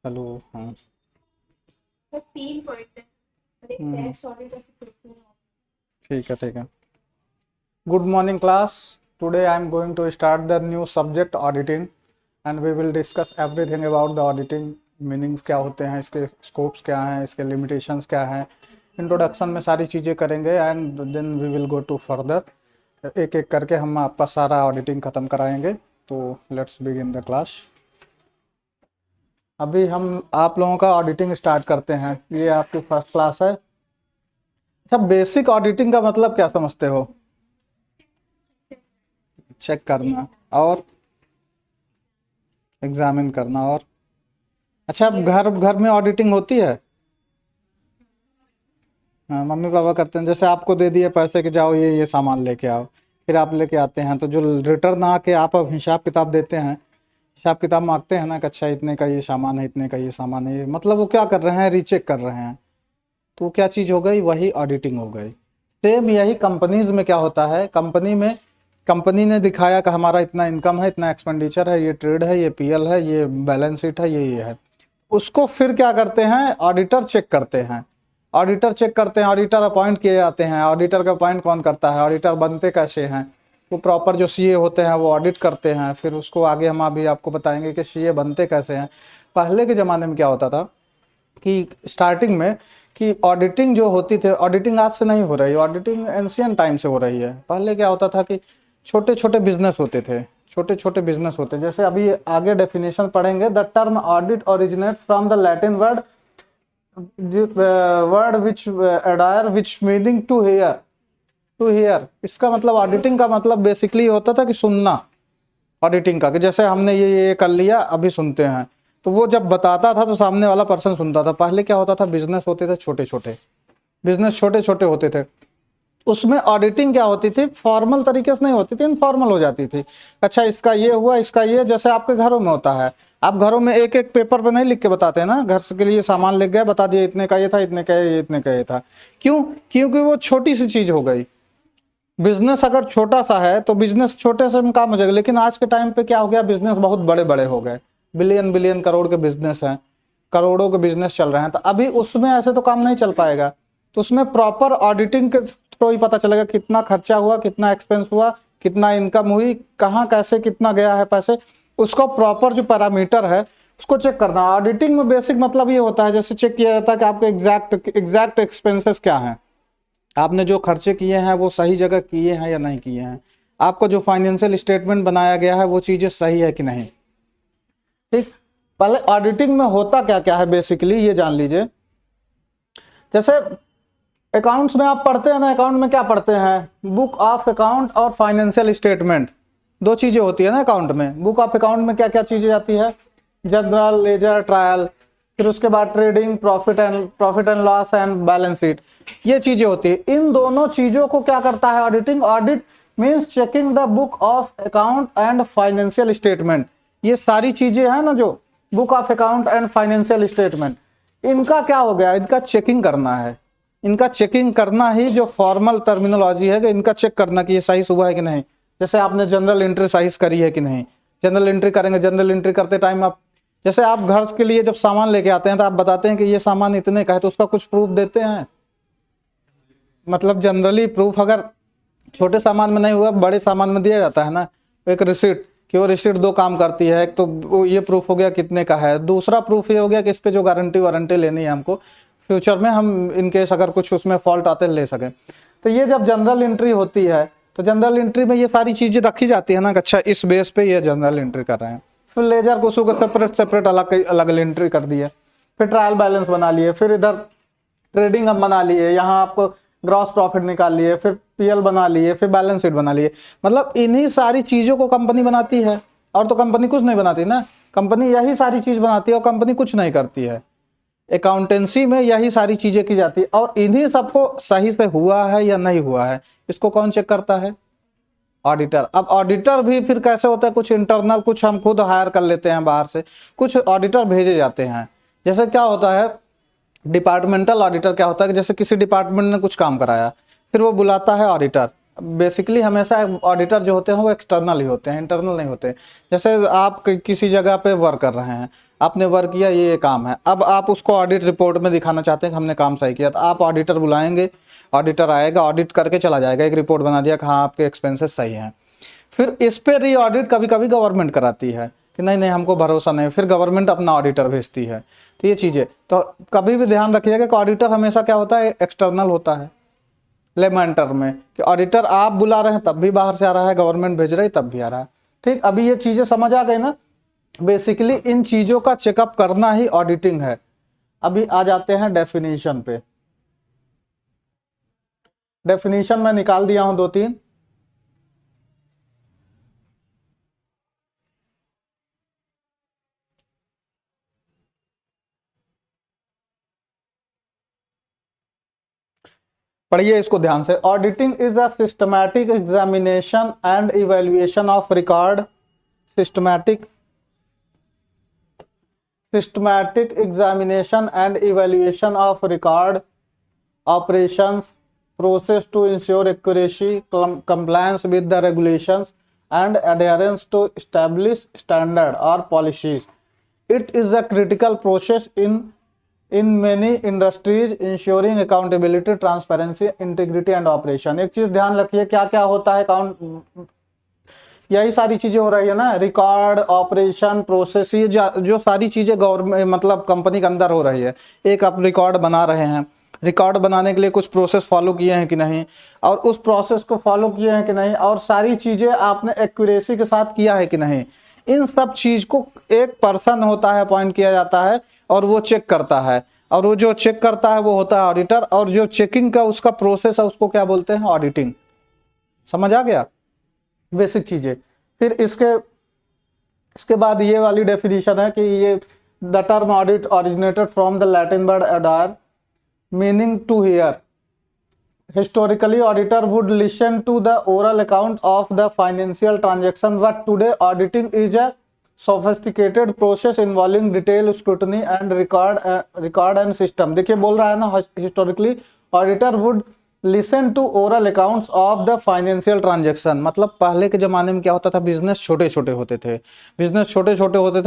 Hello. हाँ। तो 3 point है और एक हम्म, टैक्स ऑडिट ठीक है ठीक है। Good morning class. Today I am going to start the new subject auditing and we will discuss everything about the auditing. Meanings क्या होते हैं, इसके स्कोप्स क्या हैं, इसके लिमिटेशंस क्या हैं, इंट्रोडक्शन में सारी चीज़ें करेंगे and then we will go to further. एक एक करके हम आपका सारा ऑडिटिंग ख़त्म कराएंगे। तो लेट्स बिगिन द क्लास। अभी हम आप लोगों का ऑडिटिंग स्टार्ट करते हैं। ये आपकी फर्स्ट क्लास है। अच्छा, बेसिक ऑडिटिंग का मतलब क्या समझते हो? चेक करना और एग्जामिन करना। और अच्छा, अब घर घर में ऑडिटिंग होती है? हाँ, मम्मी पापा करते हैं। जैसे आपको दे दिए पैसे कि जाओ ये सामान लेके आओ, फिर आप लेके आते हैं, तो जो रिटर्न आके आप अब हिसाब किताब देते हैं, हिसाब किताब मांगते हैं ना कि अच्छा इतने का ये सामान है, इतने का ये सामान है, ये मतलब वो क्या कर रहे हैं, रीचेक कर रहे हैं। तो वो क्या चीज़ हो गई, वही ऑडिटिंग हो गई। सेम यही कंपनीज में क्या होता है, कंपनी ने दिखाया कि हमारा इतना इनकम है, इतना एक्सपेंडिचर है, ये ट्रेड है, ये पीएल है, ये बैलेंस शीट है, ये है। उसको फिर क्या करते हैं, ऑडिटर चेक करते हैं। ऑडिटर अपॉइंट किए जाते हैं। ऑडिटर का अपॉइंट कौन करता है, ऑडिटर बनते कैसे हैं, वो प्रॉपर जो सीए होते हैं वो ऑडिट करते हैं। फिर उसको आगे हम अभी आपको बताएंगे कि सीए बनते कैसे हैं। पहले के ज़माने में क्या होता था कि स्टार्टिंग में कि ऑडिटिंग जो होती थी, ऑडिटिंग आज से नहीं हो रही है, ऑडिटिंग एंशियंट टाइम से हो रही है। पहले क्या होता था कि छोटे छोटे बिजनेस होते थे, छोटे छोटे बिजनेस होते। जैसे अभी आगे डेफिनेशन पढ़ेंगे, the term audit originate from the Latin word which audire which meaning to hear. इसका मतलब, ऑडिटिंग का मतलब बेसिकली होता था कि सुनना। ऑडिटिंग का कि जैसे हमने ये कर लिया, अभी सुनते हैं। तो वो जब बताता था तो सामने वाला पर्सन सुनता था। पहले क्या होता था, बिजनेस होते थे छोटे छोटे, बिजनेस छोटे छोटे होते थे। उसमें ऑडिटिंग क्या होती थी, फॉर्मल तरीके से नहीं होती थी, इनफॉर्मल हो जाती थी। अच्छा इसका ये हुआ, इसका ये, जैसे आपके घरों में होता है। आप घरों में एक एक पेपर पे नहीं लिख के बताते हैं ना, घर के लिए सामान लिख गए, बता दिए इतने का ये था, इतने का ये, इतने का ये था। क्यों? क्योंकि वो छोटी सी चीज हो गई। बिजनेस अगर छोटा सा है तो बिजनेस छोटे से में काम हो जाएगा, लेकिन आज के टाइम पे क्या हो गया, बिजनेस बहुत बड़े बड़े हो गए। बिलियन बिलियन करोड़ के बिजनेस हैं, करोड़ों के बिजनेस चल रहे हैं। तो अभी उसमें ऐसे तो काम नहीं चल पाएगा। तो उसमें प्रॉपर ऑडिटिंग के थ्रू ही पता चलेगा कितना खर्चा हुआ, कितना एक्सपेंस हुआ, कितना इनकम हुई, कहाँ कैसे कितना गया है पैसे। उसका प्रॉपर जो पैरामीटर है उसको चेक करना। ऑडिटिंग में बेसिक मतलब ये होता है, जैसे चेक किया जाता है कि आपके एग्जैक्ट एक्सपेंसेस क्या हैं, आपने जो खर्चे किए हैं वो सही जगह किए हैं या नहीं किए हैं, आपको जो फाइनेंशियल स्टेटमेंट बनाया गया है वो चीज़ें सही है कि नहीं। ठीक, पहले ऑडिटिंग में होता क्या क्या है बेसिकली ये जान लीजिए। जैसे अकाउंट्स में आप पढ़ते हैं ना, अकाउंट में क्या पढ़ते हैं, बुक ऑफ अकाउंट और फाइनेंशियल स्टेटमेंट, दो चीज़ें होती है ना अकाउंट में। बुक ऑफ अकाउंट में क्या क्या चीज़ें आती है, जनरल लेजर ट्रायल, फिर उसके बाद trading, profit and loss and balance sheet, ये चीजें होती है। इन दोनों चीजों को क्या करता है auditing, audit means checking the book of account and financial statement. ये सारी चीजें हैं ना, जो book of account and financial statement, इनका क्या हो गया, इनका चेकिंग करना है। इनका चेकिंग करना ही जो फॉर्मल टर्मिनोलॉजी है कि इनका चेक करना कि ये सही सुबह है कि नहीं। जैसे आपने जनरल एंट्री सही करी है कि नहीं, जनरल एंट्री करेंगे, जनरल एंट्री करते टाइम आप, जैसे आप घर के लिए जब सामान लेके आते हैं तो आप बताते हैं कि ये सामान इतने का है, तो उसका कुछ प्रूफ देते हैं। मतलब जनरली प्रूफ अगर छोटे सामान में नहीं हुआ, बड़े सामान में दिया जाता है ना, एक रिसीट, कि वो रिसीट दो काम करती है। एक तो वो ये प्रूफ हो गया कितने का है, दूसरा प्रूफ ये हो गया कि इस पे जो गारंटी वारंटी लेनी है हमको, फ्यूचर में हम इनकेस अगर कुछ उसमें फॉल्ट आते ले सकें। तो ये जब जनरल एंट्री होती है तो जनरल एंट्री में ये सारी चीजें रखी जाती है ना, अच्छा इस बेस पे ये जनरल एंट्री कर रहे हैं। फिर लेजर को उसको सेपरेट अलग अलग एंट्री कर दिए, फिर ट्रायल बैलेंस बना लिए, फिर इधर ट्रेडिंग अब बना लिए, यहाँ आपको ग्रॉस प्रॉफिट निकाल लिए, फिर पीएल बना लिए, फिर बैलेंस शीट बना लिए। मतलब इन्हीं सारी चीजों को कंपनी बनाती है, और तो कंपनी कुछ नहीं बनाती ना, कंपनी यही सारी चीज बनाती है और कंपनी कुछ नहीं करती है। अकाउंटेंसी में यही सारी चीजें की जाती है, और इन्हीं सबको सही से हुआ है या नहीं हुआ है, इसको कौन चेक करता है, ऑडिटर। अब ऑडिटर भी फिर कैसे होता है, कुछ इंटरनल, कुछ हम खुद हायर कर लेते हैं बाहर से, कुछ ऑडिटर भेजे जाते हैं। जैसे क्या होता है डिपार्टमेंटल ऑडिटर, क्या होता है कि जैसे किसी डिपार्टमेंट ने कुछ काम कराया, फिर वो बुलाता है ऑडिटर। बेसिकली हमेशा ऑडिटर जो होते हैं वो एक्सटर्नल ही होते हैं, इंटरनल नहीं होते। जैसे आप किसी जगह पे वर्क कर रहे हैं, आपने वर्क किया, ये काम है। अब आप उसको ऑडिट रिपोर्ट में दिखाना चाहते हैं कि हमने काम सही किया, तो आप ऑडिटर बुलाएंगे, ऑडिटर आएगा, ऑडिट करके चला जाएगा, एक रिपोर्ट बना दिया कि हाँ आपके एक्सपेंसेस सही हैं। फिर इस पे री ऑडिट कभी कभी गवर्नमेंट कराती है कि नहीं नहीं हमको भरोसा नहीं, फिर गवर्नमेंट अपना ऑडिटर भेजती है। तो ये चीज़ें तो कभी भी ध्यान रखिएगा कि ऑडिटर हमेशा क्या होता है, एक्सटर्नल होता है। लेमेंटर में कि ऑडिटर आप बुला रहे हैं तब भी बाहर से आ रहा है, गवर्नमेंट भेज रही है तब भी आ रहा है। ठीक, अभी ये चीज़ें समझ आ गई ना। बेसिकली इन चीज़ों का चेकअप करना ही ऑडिटिंग है। अभी आ जाते हैं डेफिनेशन पे। डेफिनेशन मैं निकाल दिया हूं 2-3। पढ़िए इसको ध्यान से। Auditing is the systematic examination and evaluation of record. Systematic examination and evaluation of record operations process to ensure accuracy, compliance with the regulations and adherence to established standard or policies. It is a critical process in many industries ensuring accountability, transparency, integrity and operation. एक चीज ध्यान रखिए, क्या क्या होता है account, यही सारी चीजें हो रही है ना, रिकॉर्ड, ऑपरेशन, प्रोसेस, ये जो सारी चीजें गवर्नमेंट मतलब कंपनी के अंदर हो रही है। एक आप रिकॉर्ड बना रहे हैं, रिकॉर्ड बनाने के लिए कुछ प्रोसेस फॉलो किए हैं कि नहीं, और उस प्रोसेस को फॉलो किए हैं कि नहीं, और सारी चीजें आपने एक्यूरेसी के साथ किया है कि नहीं, इन सब चीज को एक पर्सन होता है, अपॉइंट किया जाता है और वो चेक करता है, और वो जो चेक करता है वो होता है ऑडिटर, और जो चेकिंग का उसका प्रोसेस है उसको क्या बोलते हैं, ऑडिटिंग। समझ आ गया बेसिक चीजें। फिर इसके बाद ये वाली डेफिनेशन है कि ये the term audit originated from the Latin word audire meaning to hear. Historically auditor would listen to the oral account of the financial transaction, but today auditing is a sophisticated process involving detail scrutiny and record and system. देखिए बोल रहा है ना, historically auditor would listen to oral accounts of the financial transaction, मतलब पहले के जमाने में क्या होता था, बिजनेस छोटे छोटे होते थे,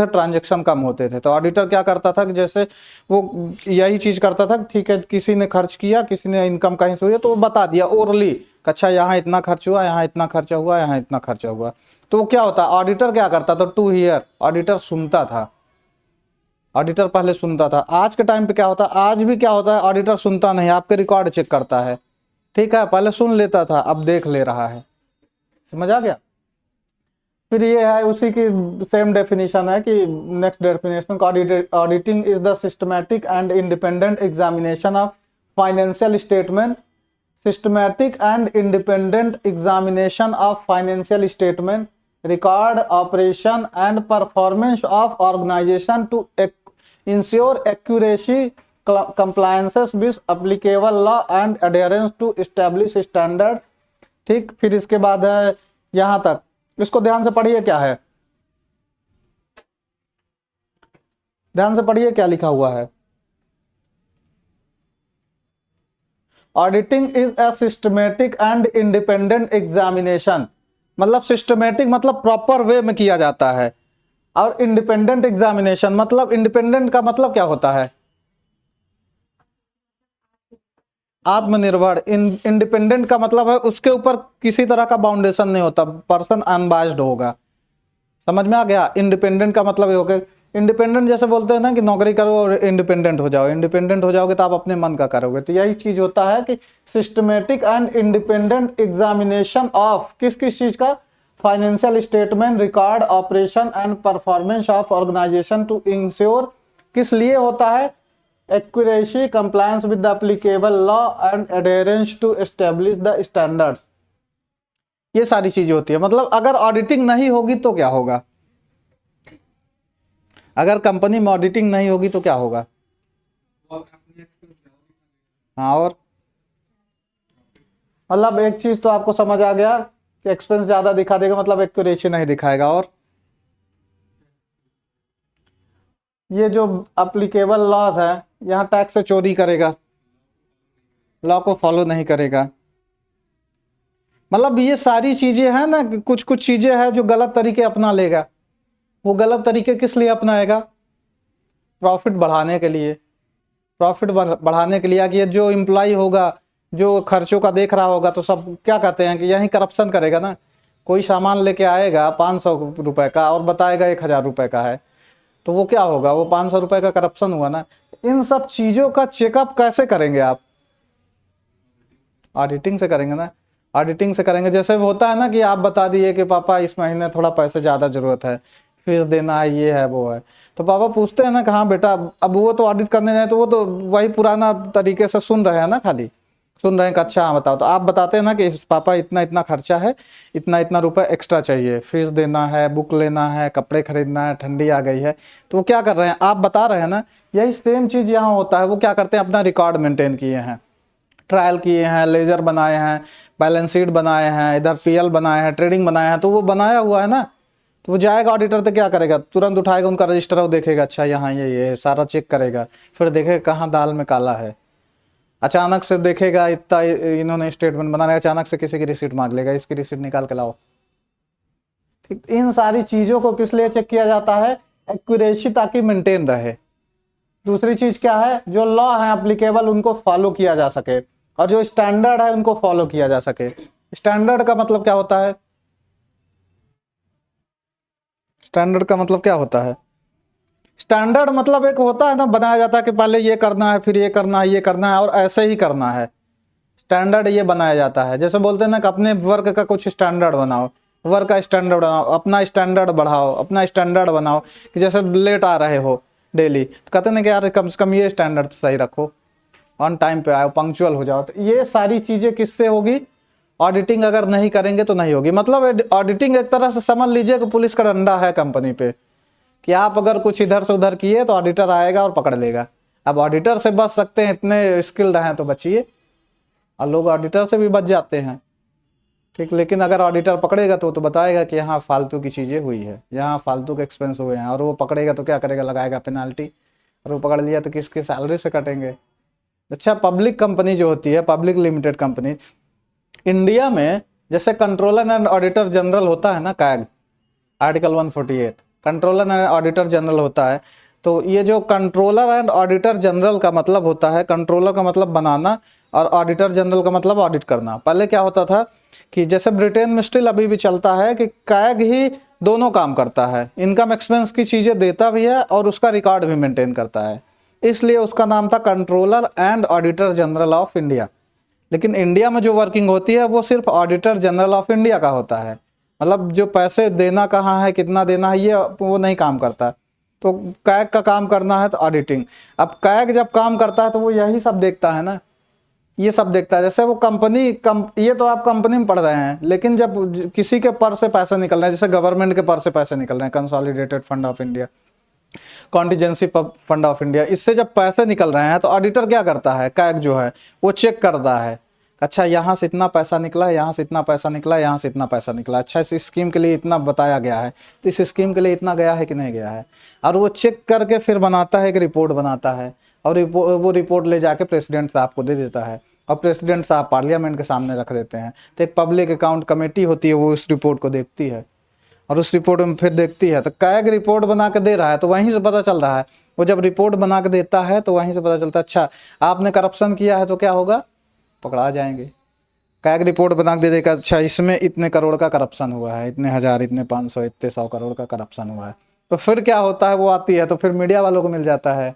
ट्रांजेक्शन कम होते थे, तो ऑडिटर क्या करता था कि जैसे वो यही चीज करता था, ठीक है किसी ने खर्च किया, किसी ने इनकम कहीं से हुई तो वो बता दिया ओरली, अच्छा यहाँ इतना खर्च हुआ, यहाँ इतना खर्चा हुआ, यहाँ इतना खर्चा हुआ। तो वो क्या होता, ऑडिटर क्या करता था, टू हियर, ऑडिटर सुनता था। ऑडिटर पहले सुनता था। आज के टाइम पे क्या होता है, आज भी क्या होता है, ऑडिटर सुनता नहीं, आपके रिकॉर्ड चेक करता है। ठीक है, पहले सुन लेता था, अब देख ले रहा है। समझ आ गया। फिर ये है उसी की सेम डेफिनेशन है कि next definition, auditing is the systematic and independent examination of financial statement. Systematic and independent examination of financial statement, record, operation and performance of organisation to ensure accuracy, compliances with applicable law and adherence to established standard। ठीक, फिर इसके बाद है यहां तक, इसको ध्यान से पढ़िए क्या है, ध्यान से पढ़िए क्या लिखा हुआ है। Auditing is a systematic and independent examination, मतलब सिस्टमेटिक मतलब प्रॉपर वे में किया जाता है, और इंडिपेंडेंट एग्जामिनेशन मतलब, इंडिपेंडेंट का मतलब क्या होता है, आत्मनिर्भर। इंडिपेंडेंट का मतलब है उसके ऊपर किसी तरह का बाउंडेशन नहीं होता, पर्सन अनबायस्ड होगा। समझ में आ गया। इंडिपेंडेंट का मतलब ये हो गया, इंडिपेंडेंट जैसे बोलते हैं ना कि नौकरी करो और इंडिपेंडेंट हो जाओ, इंडिपेंडेंट हो जाओगे तो आप अपने मन का करोगे, तो यही चीज होता है कि systematic and independent examination of किस किस चीज का, financial statement, record, operation and performance of organisation to ensure, किस लिए होता है, accuracy, compliance with the applicable law and adherence to establish the standards। ये सारी चीजें होती है। मतलब अगर ऑडिटिंग नहीं होगी तो क्या होगा, अगर कंपनी में ऑडिटिंग नहीं होगी तो क्या होगा, हाँ, और मतलब एक चीज तो आपको समझ आ गया कि एक्सपेंस ज्यादा दिखा देगा मतलब एक्यूरेसी नहीं दिखाएगा, और ये जो अप्लीकेबल लॉज है, यहाँ टैक्स से चोरी करेगा, लॉ को फॉलो नहीं करेगा। मतलब ये सारी चीजें हैं ना, कुछ कुछ चीजें हैं जो गलत तरीके अपना लेगा। वो गलत तरीके किस लिए अपनाएगा, प्रॉफिट बढ़ाने के लिए, प्रॉफिट बढ़ाने के लिए कि ये जो एम्प्लॉय होगा जो खर्चों का देख रहा होगा तो सब क्या कहते हैं कि यही करप्शन करेगा ना। कोई सामान लेके आएगा 500 रुपए का और बताएगा 1000 रुपए का है, तो वो क्या होगा, वो 500 रुपए का करप्शन हुआ ना। इन सब चीजों का चेकअप कैसे करेंगे आप? ऑडिटिंग से करेंगे ना, ऑडिटिंग से करेंगे। जैसे होता है ना कि आप बता दिए कि पापा इस महीने थोड़ा पैसे ज़्यादा ज़रूरत है, फीस देना है, ये है वो है, तो पापा पूछते हैं ना कि हाँ बेटा, अब वो तो ऑडिट करने जाए तो वो तो वही पुराना तरीके से सुन रहे हैं ना, खाली सुन रहे हैं कि अच्छा हाँ बताओ। तो आप बताते हैं ना कि पापा इतना इतना खर्चा है, इतना इतना रुपए एक्स्ट्रा चाहिए, फीस देना है, बुक लेना है, कपड़े खरीदना है, ठंडी आ गई है, तो वो क्या कर रहे हैं, आप बता रहे हैं ना। यही सेम चीज़ यहाँ होता है। वो क्या करते हैं, अपना रिकॉर्ड मेंटेन किए हैं, ट्रायल किए हैं, लेजर बनाए हैं, बैलेंस शीट बनाए हैं, इधर पीएल बनाए हैं, ट्रेडिंग बनाए हैं, तो वो बनाया हुआ है ना। तो वो जाएगा ऑडिटर तो क्या करेगा, तुरंत उठाएगा उनका रजिस्टर और देखेगा अच्छा यहाँ ये है, सारा चेक करेगा, फिर देखेगा कहाँ दाल में काला है। अचानक से देखेगा इतना इन्होंने स्टेटमेंट बनाने, अचानक से किसी की रिसीट मांग लेगा, इसकी रिसीट निकाल के लाओ। ठीक, इन सारी चीजों को किस लिए चेक किया जाता है, एक्यूरेसी ताकि मेंटेन रहे। दूसरी चीज क्या है, जो लॉ है एप्लीकेबल उनको फॉलो किया जा सके, और जो स्टैंडर्ड है उनको फॉलो किया जा सके। स्टैंडर्ड का मतलब क्या होता है, स्टैंडर्ड का मतलब क्या होता है, स्टैंडर्ड मतलब एक होता है ना, बनाया जाता है कि पहले ये करना है, फिर ये करना है, ये करना है और ऐसे ही करना है। स्टैंडर्ड ये बनाया जाता है। जैसे बोलते हैं ना कि अपने वर्क का कुछ स्टैंडर्ड बनाओ, वर्क का स्टैंडर्ड बनाओ, अपना स्टैंडर्ड बढ़ाओ, अपना स्टैंडर्ड बनाओ। कि जैसे लेट आ रहे हो डेली, तो कहते हैं कि यार कम से कम ये स्टैंडर्ड सही रखो, ऑन टाइम पे आओ, पंक्चुअल हो जाओ। तो ये सारी चीजें किससे होगी, ऑडिटिंग अगर नहीं करेंगे तो नहीं होगी। मतलब ऑडिटिंग एक तरह से समझ लीजिए कि पुलिस का डंडा है कंपनी पे, कि आप अगर कुछ इधर से उधर किए तो ऑडिटर आएगा और पकड़ लेगा। अब ऑडिटर से बच सकते हैं, इतने स्किल्ड हैं तो बचिए, और लोग ऑडिटर से भी बच जाते हैं। ठीक, लेकिन अगर ऑडिटर पकड़ेगा तो बताएगा कि यहाँ फालतू की चीज़ें हुई है, यहाँ फालतू के एक्सपेंस हुए हैं, और वो पकड़ेगा तो क्या करेगा, लगाएगा पेनाल्टी, और वो पकड़ लिया तो किसकी सैलरी से कटेंगे। अच्छा, पब्लिक कंपनी जो होती है, पब्लिक लिमिटेड कंपनी, इंडिया में जैसे कंट्रोलर एंड ऑडिटर जनरल होता है ना, CAG, article 148 controller and auditor general होता है। तो ये जो कंट्रोलर एंड ऑडिटर जनरल का मतलब होता है, कंट्रोलर का मतलब बनाना और ऑडिटर जनरल का मतलब ऑडिट करना। पहले क्या होता था कि जैसे ब्रिटेन में स्टिल अभी भी चलता है कि कैग ही दोनों काम करता है, इनकम एक्सपेंस की चीज़ें देता भी है और उसका रिकॉर्ड भी मेंटेन करता है, इसलिए उसका नाम था controller and auditor general of India. लेकिन इंडिया में जो वर्किंग होती है वो सिर्फ ऑडिटर जनरल ऑफ इंडिया का होता है। मतलब जो पैसे देना कहाँ है, कितना देना है, ये वो नहीं काम करता। तो कैग का काम करना है तो ऑडिटिंग। अब कैग जब काम करता है तो वो यही सब देखता है ना, ये सब देखता है। जैसे वो ये तो आप कंपनी में पढ़ रहे हैं, लेकिन जब किसी के पर से पैसे निकल रहे हैं, जैसे गवर्नमेंट के पर से पैसे निकल रहे हैं, consolidated fund of India, contingency fund of India, इससे जब पैसे निकल रहे हैं तो ऑडिटर क्या करता है, कैग जो है वो चेक करता है, अच्छा यहाँ से इतना पैसा निकला है, यहाँ से इतना पैसा निकला है, यहाँ से इतना पैसा निकला, अच्छा इस स्कीम के लिए इतना बताया गया है, तो इस स्कीम के लिए इतना गया है कि नहीं गया है। और वो चेक करके फिर बनाता है, एक रिपोर्ट बनाता है, और वो रिपोर्ट ले जाके प्रेसिडेंट साहब को दे देता है, और प्रेसिडेंट साहब पार्लियामेंट के सामने रख देते हैं। तो एक पब्लिक अकाउंट कमेटी होती है, वो उस रिपोर्ट को देखती है, और उस रिपोर्ट में फिर देखती है। तो कैग रिपोर्ट बना के दे रहा है तो वहीं से पता चल रहा है, वो जब रिपोर्ट बना के देता है तो वहीं से पता चलता है अच्छा आपने करप्शन किया है तो क्या होगा, पकड़ा जाएंगे। कैग रिपोर्ट बना के दे देगा, अच्छा इसमें इतने करोड़ का करप्शन हुआ है, इतने हज़ार, इतने 500, इतने 100 करोड़ का करप्शन हुआ है। तो फिर क्या होता है, वो आती है तो फिर मीडिया वालों को मिल जाता है,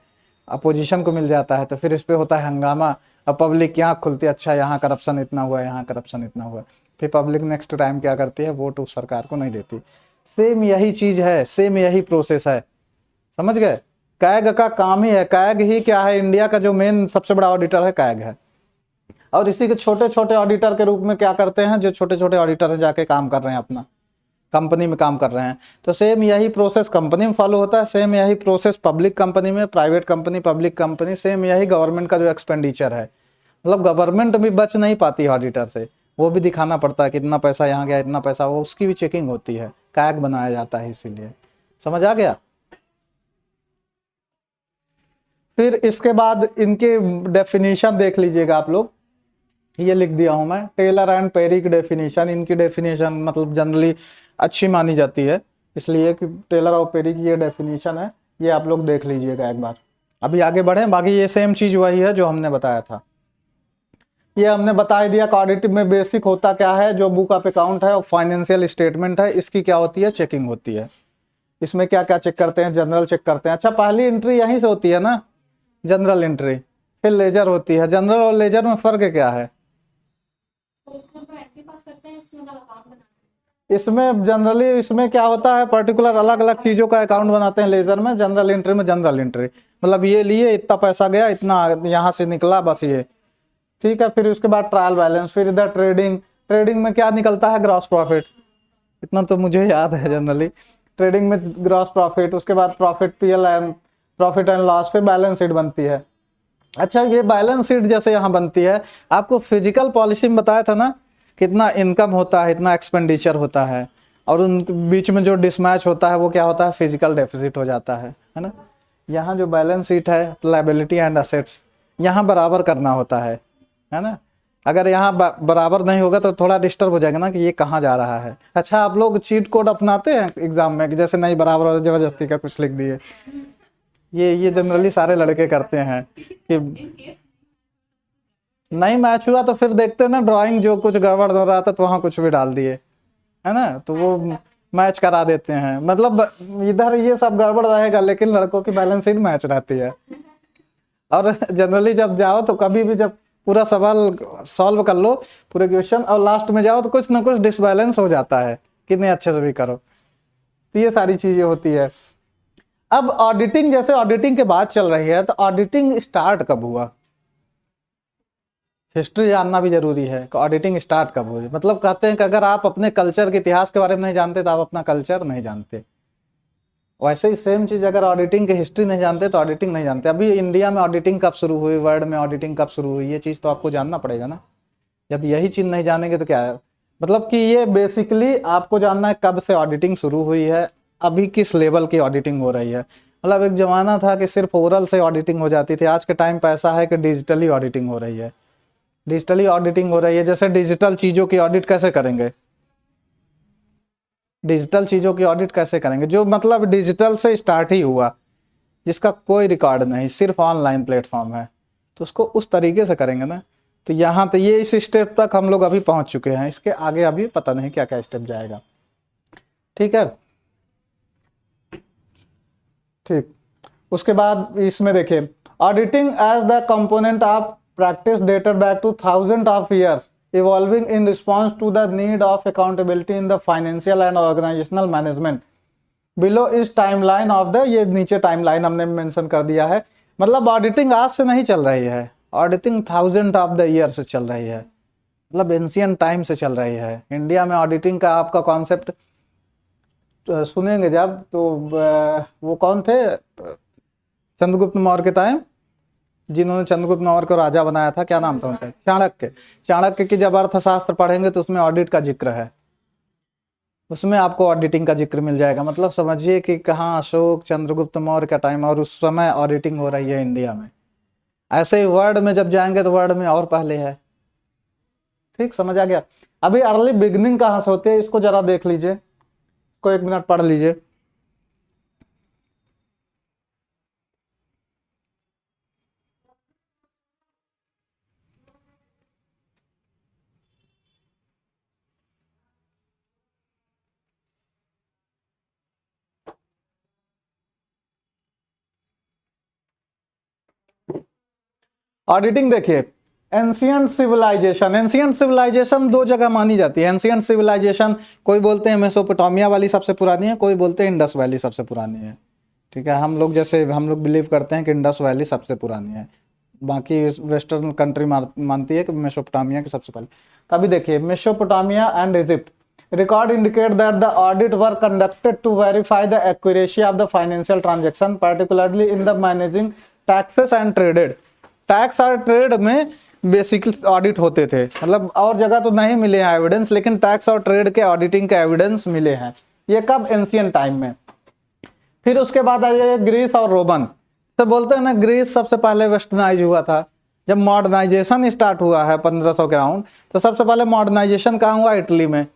अपोजिशन को मिल जाता है, तो फिर इस पर होता है हंगामा। अब पब्लिक की आँख खुलती है, अच्छा यहाँ करप्शन इतना हुआ है, यहाँ करप्शन इतना हुआ है। फिर पब्लिक नेक्स्ट टाइम क्या करती है, वोट उस सरकार को नहीं देती। सेम यही चीज़ है, सेम यही प्रोसेस है, समझ गए। कैग का काम ही है, कैग ही क्या है, इंडिया का जो मेन सबसे बड़ा ऑडिटर है कैग है। और इसी के छोटे छोटे ऑडिटर के रूप में क्या करते हैं, जो छोटे छोटे ऑडिटर हैं जाके काम कर रहे हैं, अपना कंपनी में काम कर रहे हैं। तो सेम यही प्रोसेस कंपनी में फॉलो होता है, सेम यही प्रोसेस पब्लिक कंपनी में, private company, public company, same यही गवर्नमेंट का जो एक्सपेंडिचर है। मतलब गवर्नमेंट भी बच नहीं पाती ऑडिटर से, वो भी दिखाना पड़ता है कितना पैसा यहाँ गया, इतना पैसा, वो उसकी भी चेकिंग होती है, कैग बनाया जाता है इसीलिए। समझ आ गया। फिर इसके बाद इनके डेफिनेशन देख लीजिएगा आप लोग, ये लिख दिया हूं मैं, टेलर एंड पेरी की डेफिनेशन। इनकी डेफिनेशन मतलब जनरली अच्छी मानी जाती है, इसलिए कि टेलर और पेरी की ये डेफिनेशन है, ये आप लोग देख लीजिएगा एक बार। अभी आगे बढ़े, बाकी ये सेम चीज वही है जो हमने बताया था। ये हमने बता ही दिया कि ऑडिट में बेसिक होता क्या है, जो बुक ऑफ अकाउंट है और फाइनेंशियल स्टेटमेंट है, इसकी क्या होती है, चेकिंग होती है। इसमें क्या क्या चेक करते हैं, जनरल चेक करते हैं। अच्छा, पहली एंट्री यहीं से होती है ना, जनरल एंट्री, फिर लेजर होती है। जनरल और लेजर में फर्क क्या है? इसमें जनरली इसमें क्या होता है, पर्टिकुलर अलग अलग चीजों का अकाउंट बनाते हैं लेजर में। जनरल एंट्री में जनरल एंट्री मतलब ये लिए, इतना पैसा गया, इतना यहाँ से निकला, बस ये, ठीक है। फिर उसके बाद ट्रायल बैलेंस, फिर इधर ट्रेडिंग। ट्रेडिंग में क्या निकलता है, ग्रॉस प्रॉफिट, इतना तो मुझे याद है जनरली। ट्रेडिंग में ग्रॉस प्रॉफिट, उसके बाद profit PL and profit and loss, फिर बैलेंस शीट बनती है। अच्छा, ये बैलेंस शीट जैसे यहाँ बनती है, आपको फिजिकल पॉलिसी में बताया था ना, कितना इनकम होता है, इतना एक्सपेंडिचर होता है, और उन बीच में जो डिसमैच होता है वो क्या होता है, फिजिकल डेफिसिट हो जाता है ना। यहाँ जो बैलेंस शीट है, लायबिलिटी एंड असेट्स, यहाँ बराबर करना होता है ना। अगर यहाँ बराबर नहीं होगा तो थोड़ा डिस्टर्ब हो जाएगा ना कि ये कहाँ जा रहा है। अच्छा, आप लोग चीट कोड अपनाते हैं एग्जाम में कि जैसे नहीं बराबर हो, जबरदस्ती का कुछ लिख दिए? ये जनरली सारे लड़के करते हैं कि नहीं मैच हुआ तो फिर देखते हैं ना ड्राइंग, जो कुछ गड़बड़ हो रहा था तो वहाँ कुछ भी डाल दिए, है ना, तो वो मैच करा देते हैं। मतलब इधर ये सब गड़बड़ रहेगा, लेकिन लड़कों की बैलेंस शीट मैच रहती है। और जनरली जब जाओ तो कभी भी जब पूरा सवाल सॉल्व कर लो, पूरे क्वेश्चन, और लास्ट में जाओ तो कुछ ना कुछ डिसबैलेंस हो जाता है, कितने अच्छे से भी करो। तो ये सारी चीजें होती है। अब ऑडिटिंग, जैसे ऑडिटिंग के बाद चल रही है, तो ऑडिटिंग स्टार्ट कब हुआ, हिस्ट्री जानना भी जरूरी है कि ऑडिटिंग स्टार्ट कब हुई। मतलब कहते हैं कि अगर आप अपने कल्चर के इतिहास के बारे में नहीं जानते तो आप अपना कल्चर नहीं जानते। वैसे ही सेम चीज, अगर ऑडिटिंग की हिस्ट्री नहीं जानते तो ऑडिटिंग नहीं जानते। अभी इंडिया में ऑडिटिंग कब शुरू हुई, वर्ल्ड में ऑडिटिंग कब शुरू हुई, ये चीज़ तो आपको जानना पड़ेगा ना। जब यही चीज़ नहीं जानेंगे तो क्या है, मतलब कि ये बेसिकली आपको जानना है कब से ऑडिटिंग शुरू हुई है, अभी किस लेवल की ऑडिटिंग हो रही है। मतलब एक जमाना था कि सिर्फ ओरल से ऑडिटिंग हो जाती थी, आज के टाइम पे ऐसा है कि डिजिटली ऑडिटिंग हो रही है। डिजिटली ऑडिटिंग हो रही है, जैसे डिजिटल चीज़ों की ऑडिट कैसे करेंगे, डिजिटल चीज़ों की ऑडिट कैसे करेंगे, जो मतलब डिजिटल से स्टार्ट ही हुआ, जिसका कोई रिकॉर्ड नहीं, सिर्फ ऑनलाइन प्लेटफॉर्म है, तो उसको उस तरीके से करेंगे ना। तो यहाँ तो ये इस स्टेप तक हम लोग अभी पहुँच चुके हैं, इसके आगे अभी पता नहीं क्या क्या स्टेप जाएगा। ठीक है, ठीक। उसके बाद इसमें देखिए, auditing as the component of practice dated back to thousands of years, evolving in response to the need of accountability in the financial and organizational management. Below is timeline of the, ये नीचे timeline हमने mention कर दिया है। मतलब auditing आज से नहीं चल रही है, auditing thousand of the year से चल रही है, मतलब एंशियंट टाइम से चल रही है। इंडिया में ऑडिटिंग का आपका कॉन्सेप्ट सुनेंगे जब, तो वो कौन थे, चंद्रगुप्त मौर्य के टाइम, जिन्होंने चंद्रगुप्त मौर्य को राजा बनाया था, क्या नाम था उनका, चाणक्य। चाणक्य की जब अर्थशास्त्र पढ़ेंगे तो उसमें ऑडिट का जिक्र है, उसमें आपको ऑडिटिंग का जिक्र मिल जाएगा। मतलब समझिए कि कहाँ अशोक चंद्रगुप्त मौर्य का टाइम और उस समय ऑडिटिंग हो रही है इंडिया में। ऐसे ही वर्ल्ड में जब जाएंगे तो वर्ल्ड में और पहले है। ठीक, समझ आ गया। अभी अर्ली बिगनिंग कहाँ से होती है, इसको जरा देख लीजिए, इसको 1 मिनट पढ़ लीजिए। ऑडिटिंग देखिए, एंशियंट सिविलाइजेशन, एंशियंट सिविलाइजेशन 2 जगह मानी जाती है। एंशियंट सिविलाइजेशन कोई बोलते हैं मेसोपोटामिया वाली सबसे पुरानी है, कोई बोलते हैं इंडस वैली सबसे पुरानी है। ठीक है, हम लोग बिलीव करते हैं कि इंडस वैली सबसे पुरानी है, बाकी वेस्टर्न कंट्री मानती है कि मेसोपोटामिया की सबसे पहले। तभी देखिए, Mesopotamia and Egypt record indicate that the audit were conducted to verify the accuracy of the financial transaction, particularly in the managing taxes and traded. Tax और ट्रेड में बेसिक ऑडिट होते थे, मतलब और जगह तो नहीं मिले हैं एविडेंस, लेकिन टैक्स और ट्रेड के ऑडिटिंग के एविडेंस मिले हैं। ये कब, एंशियंट टाइम में। फिर उसके बाद आइए ग्रीस और रोमन, तो बोलते हैं ना ग्रीस सबसे पहले वेस्टर्नाइज हुआ था। जब मॉडर्नाइजेशन स्टार्ट हुआ है 1500 के राउंड, तो सबसे पहले मॉडर्नाइजेशन कहाँ हुआ, इटली में।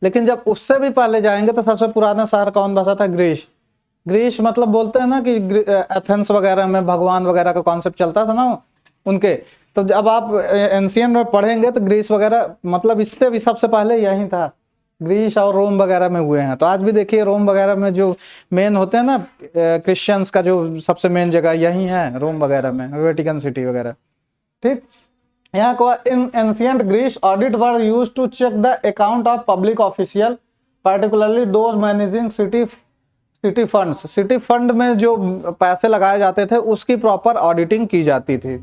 लेकिन जब उससे भी पहले जाएंगे तो सबसे पुराना शहर कौन बसा था, ग्रीस। ग्रीस मतलब बोलते हैं ना कि एथेंस वगैरह में भगवान वगैरह का कॉन्सेप्ट चलता था ना उनके। तो जब आप एंशियंट में पढ़ेंगे तो ग्रीस वगैरह मतलब इससे भी सबसे पहले यही था, ग्रीस और रोम वगैरह में हुए हैं। तो आज भी देखिए रोम वगैरह में जो मेन होते हैं ना क्रिश्चियंस का जो सबसे मेन जगह यही है रोम वगैरह में, वेटिकन सिटी वगैरह। ठीक, यहाँ को in ancient Greece audit were used to check the account of public official particularly those managing city funds. City fund में जो पैसे लगाए जाते थे उसकी प्रॉपर ऑडिटिंग की जाती थी।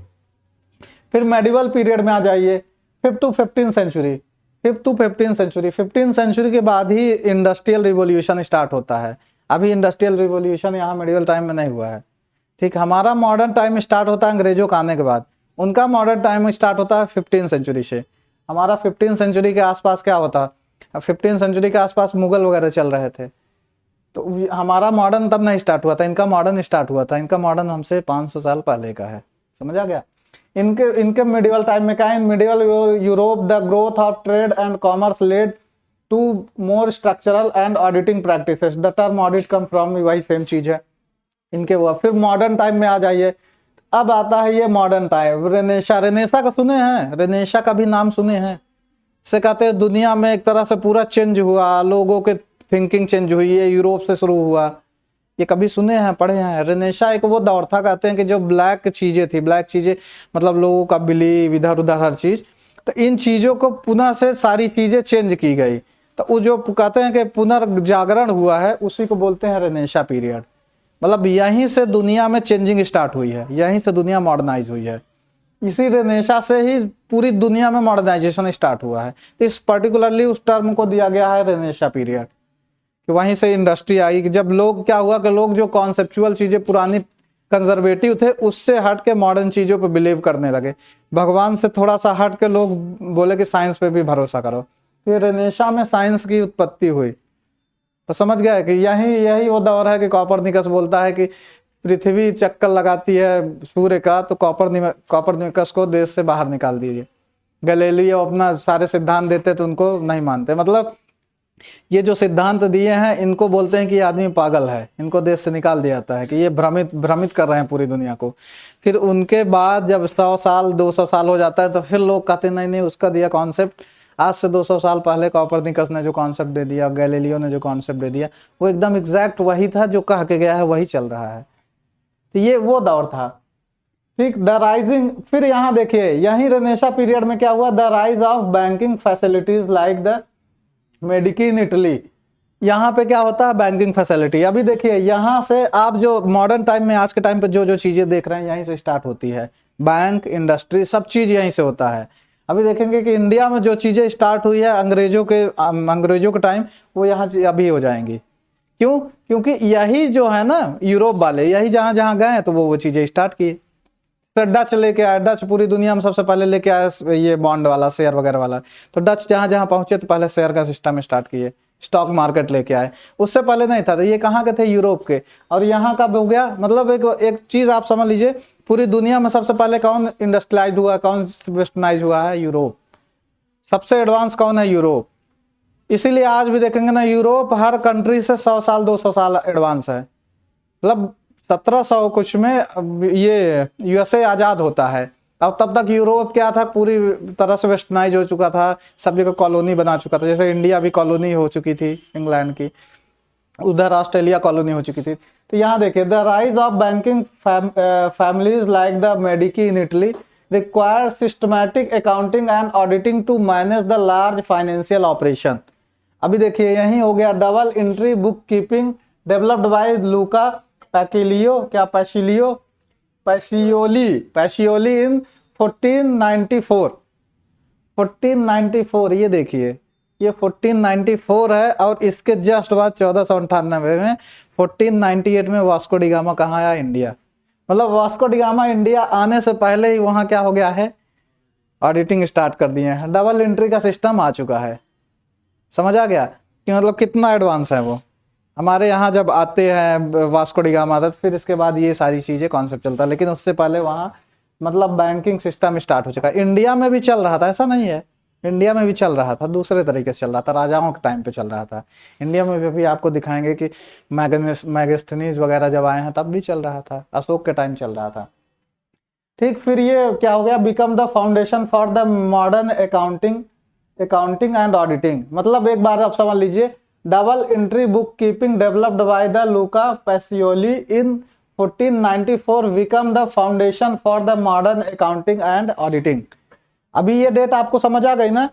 फिर मेडिवल पीरियड में आ जाइए, 5th to 15th century. 5th to 15th century, 15th century के बाद ही इंडस्ट्रियल रिवॉल्यूशन स्टार्ट होता है। अभी इंडस्ट्रियल रिवॉल्यूशन यहाँ मेडिवल टाइम में नहीं हुआ है। ठीक, हमारा मॉडर्न टाइम स्टार्ट होता है अंग्रेजों के आने के बाद, उनका मॉडर्न टाइम स्टार्ट होता है 15th सेंचुरी से। हमारा 15th सेंचुरी के आसपास क्या होता, 15th सेंचुरी के आसपास मुगल वगैरह चल रहे थे। तो हमारा मॉडर्न तब नहीं स्टार्ट हुआ था, इनका मॉडर्न स्टार्ट हुआ था। इनका मॉडर्न हमसे 500 साल पहले का है, समझ आ गया। इनके मिडिवल टाइम में क्या है, in medieval Europe the growth of trade and commerce led to more structural and auditing practices. The term audit come from, वही सेम चीज है इनके हुआ। फिर मॉडर्न टाइम में आ जाइए, अब आता है ये मॉडर्न टाइम। रेनेसा, रेनेसा का सुने हैं, रेनेसा का भी नाम सुने हैं। से कहते हैं दुनिया में एक तरह से पूरा चेंज हुआ, लोगों के थिंकिंग चेंज हुई है, यूरोप से शुरू हुआ। ये कभी सुने हैं, पढ़े हैं? रेनेसा एक वो दौर था, कहते हैं कि जो ब्लैक चीजें थी, ब्लैक चीजें मतलब लोगों का बिलीव इधर उधर हर चीज, तो इन चीजों को पुनः से सारी चीजें चेंज की गई। तो वो जो कहते हैं कि पुनर्जागरण हुआ है उसी को बोलते हैं रेनेसा पीरियड। मतलब यहीं से दुनिया में चेंजिंग स्टार्ट हुई है, यहीं से दुनिया मॉडर्नाइज हुई है। इसी रेनेसा से ही पूरी दुनिया में मॉडर्नाइजेशन स्टार्ट हुआ है। तो इस पर्टिकुलरली उस टर्म को दिया गया है रेनेसा पीरियड, कि वहीं से इंडस्ट्री आई। कि जब लोग क्या हुआ कि लोग जो कॉन्सेप्चुअल चीजें पुरानी कंजर्वेटिव थे उससे हट के मॉडर्न चीजों पे बिलीव करने लगे। भगवान से थोड़ा सा हट के लोग बोले कि साइंस पे भी भरोसा करो। तो रेनेसा में साइंस की उत्पत्ति हुई। तो समझ गए कि यही वो दौर है कि कॉपरनिकस बोलता है कि पृथ्वी चक्कर लगाती है सूर्य का, तो कॉपरनिकस को देश से बाहर निकाल दीजिए। गैलीलियो अपना सारे सिद्धांत देते तो उनको नहीं मानते। मतलब ये जो सिद्धांत दिए हैं इनको बोलते हैं कि ये आदमी पागल है, इनको देश से निकाल दिया जाता है कि ये भ्रमित कर रहे हैं पूरी दुनिया को। फिर उनके बाद जब 100 साल 200 साल हो जाता है तो फिर लोग कहते नहीं उसका दिया कॉन्सेप्ट आज से 200 साल पहले कॉपरनिकस ने जो कॉन्सेप्ट दे दिया, गैलीलियो ने जो कॉन्सेप्ट दे दिया, वो एकदम एग्जैक्ट वही था जो कह के गया है, वही चल रहा है। तो ये वो दौर था। ठीक, द राइजिंग, फिर यहाँ देखिए यही रेनेसा पीरियड में क्या हुआ, the rise of banking facilities like the Medici in Italy. यहाँ पे क्या होता है, बैंकिंग फैसिलिटी। अभी देखिए यहाँ से आप जो मॉडर्न टाइम में आज के टाइम पे जो चीजें देख रहे हैं यहीं से स्टार्ट होती है। बैंक, इंडस्ट्री, सब चीज यहीं से होता है। अभी देखेंगे कि इंडिया में जो चीजें स्टार्ट हुई है अंग्रेजों के टाइम, वो यहाँ अभी हो जाएंगी। क्यों? क्योंकि यही जो है ना यूरोप वाले, यही जहां जहां गए तो वो चीजें स्टार्ट की। तो डच लेके आए, डच पूरी दुनिया में सबसे पहले लेके आए ये बॉन्ड वाला, शेयर वगैरह वाला। तो डच जहां जहां पहुंचे तो पहले शेयर का सिस्टम स्टार्ट किए, स्टॉक मार्केट लेके आए। उससे पहले नहीं था। तो ये कहाँ के थे, यूरोप के। और यहाँ का हो गया, मतलब एक चीज आप समझ लीजिए, पूरी दुनिया में सबसे पहले कौन इंडस्ट्रियलाइज हुआ, कौन वेस्टर्नाइज हुआ है, यूरोप। सबसे एडवांस कौन है, यूरोप। इसीलिए आज भी देखेंगे ना यूरोप हर कंट्री से 100 साल 200 साल एडवांस है। मतलब 1700 कुछ में ये यूएसए आजाद होता है। अब तब तक यूरोप क्या था, पूरी तरह से वेस्टर्नाइज हो चुका था, सब जगह कॉलोनी बना चुका था। जैसे इंडिया भी कॉलोनी हो चुकी थी इंग्लैंड की, उधर ऑस्ट्रेलिया कॉलोनी हो चुकी थी। तो यहाँ देखिए, the rise of banking families like the Medici in Italy require systematic accounting and auditing to manage the large financial operation. अभी देखिए यही हो गया, double entry book keeping developed by Luca Pacioli, क्या पैसियोली इन 1494। ये देखिए ये 1494 है। और इसके जस्ट बाद 1498 में 1498 में वास्को डी गामा कहाँ आया, इंडिया। मतलब वास्को डी गामा इंडिया आने से पहले ही वहां क्या हो गया है, ऑडिटिंग स्टार्ट कर दिए हैं। डबल एंट्री का सिस्टम आ चुका है। समझ आ गया कि मतलब कितना एडवांस है वो। हमारे यहाँ जब आते हैं वास्को डी गामा तो फिर इसके बाद ये सारी चीजें कॉन्सेप्ट चलता है, लेकिन उससे पहले वहाँ मतलब बैंकिंग सिस्टम स्टार्ट हो चुका है। इंडिया में भी चल रहा था, ऐसा नहीं है। इंडिया में भी चल रहा था, दूसरे तरीके से चल रहा था, राजाओं के टाइम पे चल रहा था। इंडिया में भी आपको दिखाएंगे कि मैगस्थनीज वगैरह जब आए हैं तब भी चल रहा था, अशोक के टाइम चल रहा था। ठीक, फिर ये क्या हो गया, become the foundation for the modern accounting and auditing. मतलब एक बार आप समझ लीजिए, double entry book keeping developed by the Luca Pacioli in 1494 become the foundation for the modern accounting and auditing. अभी ये डेट आपको समझ आ गई ना?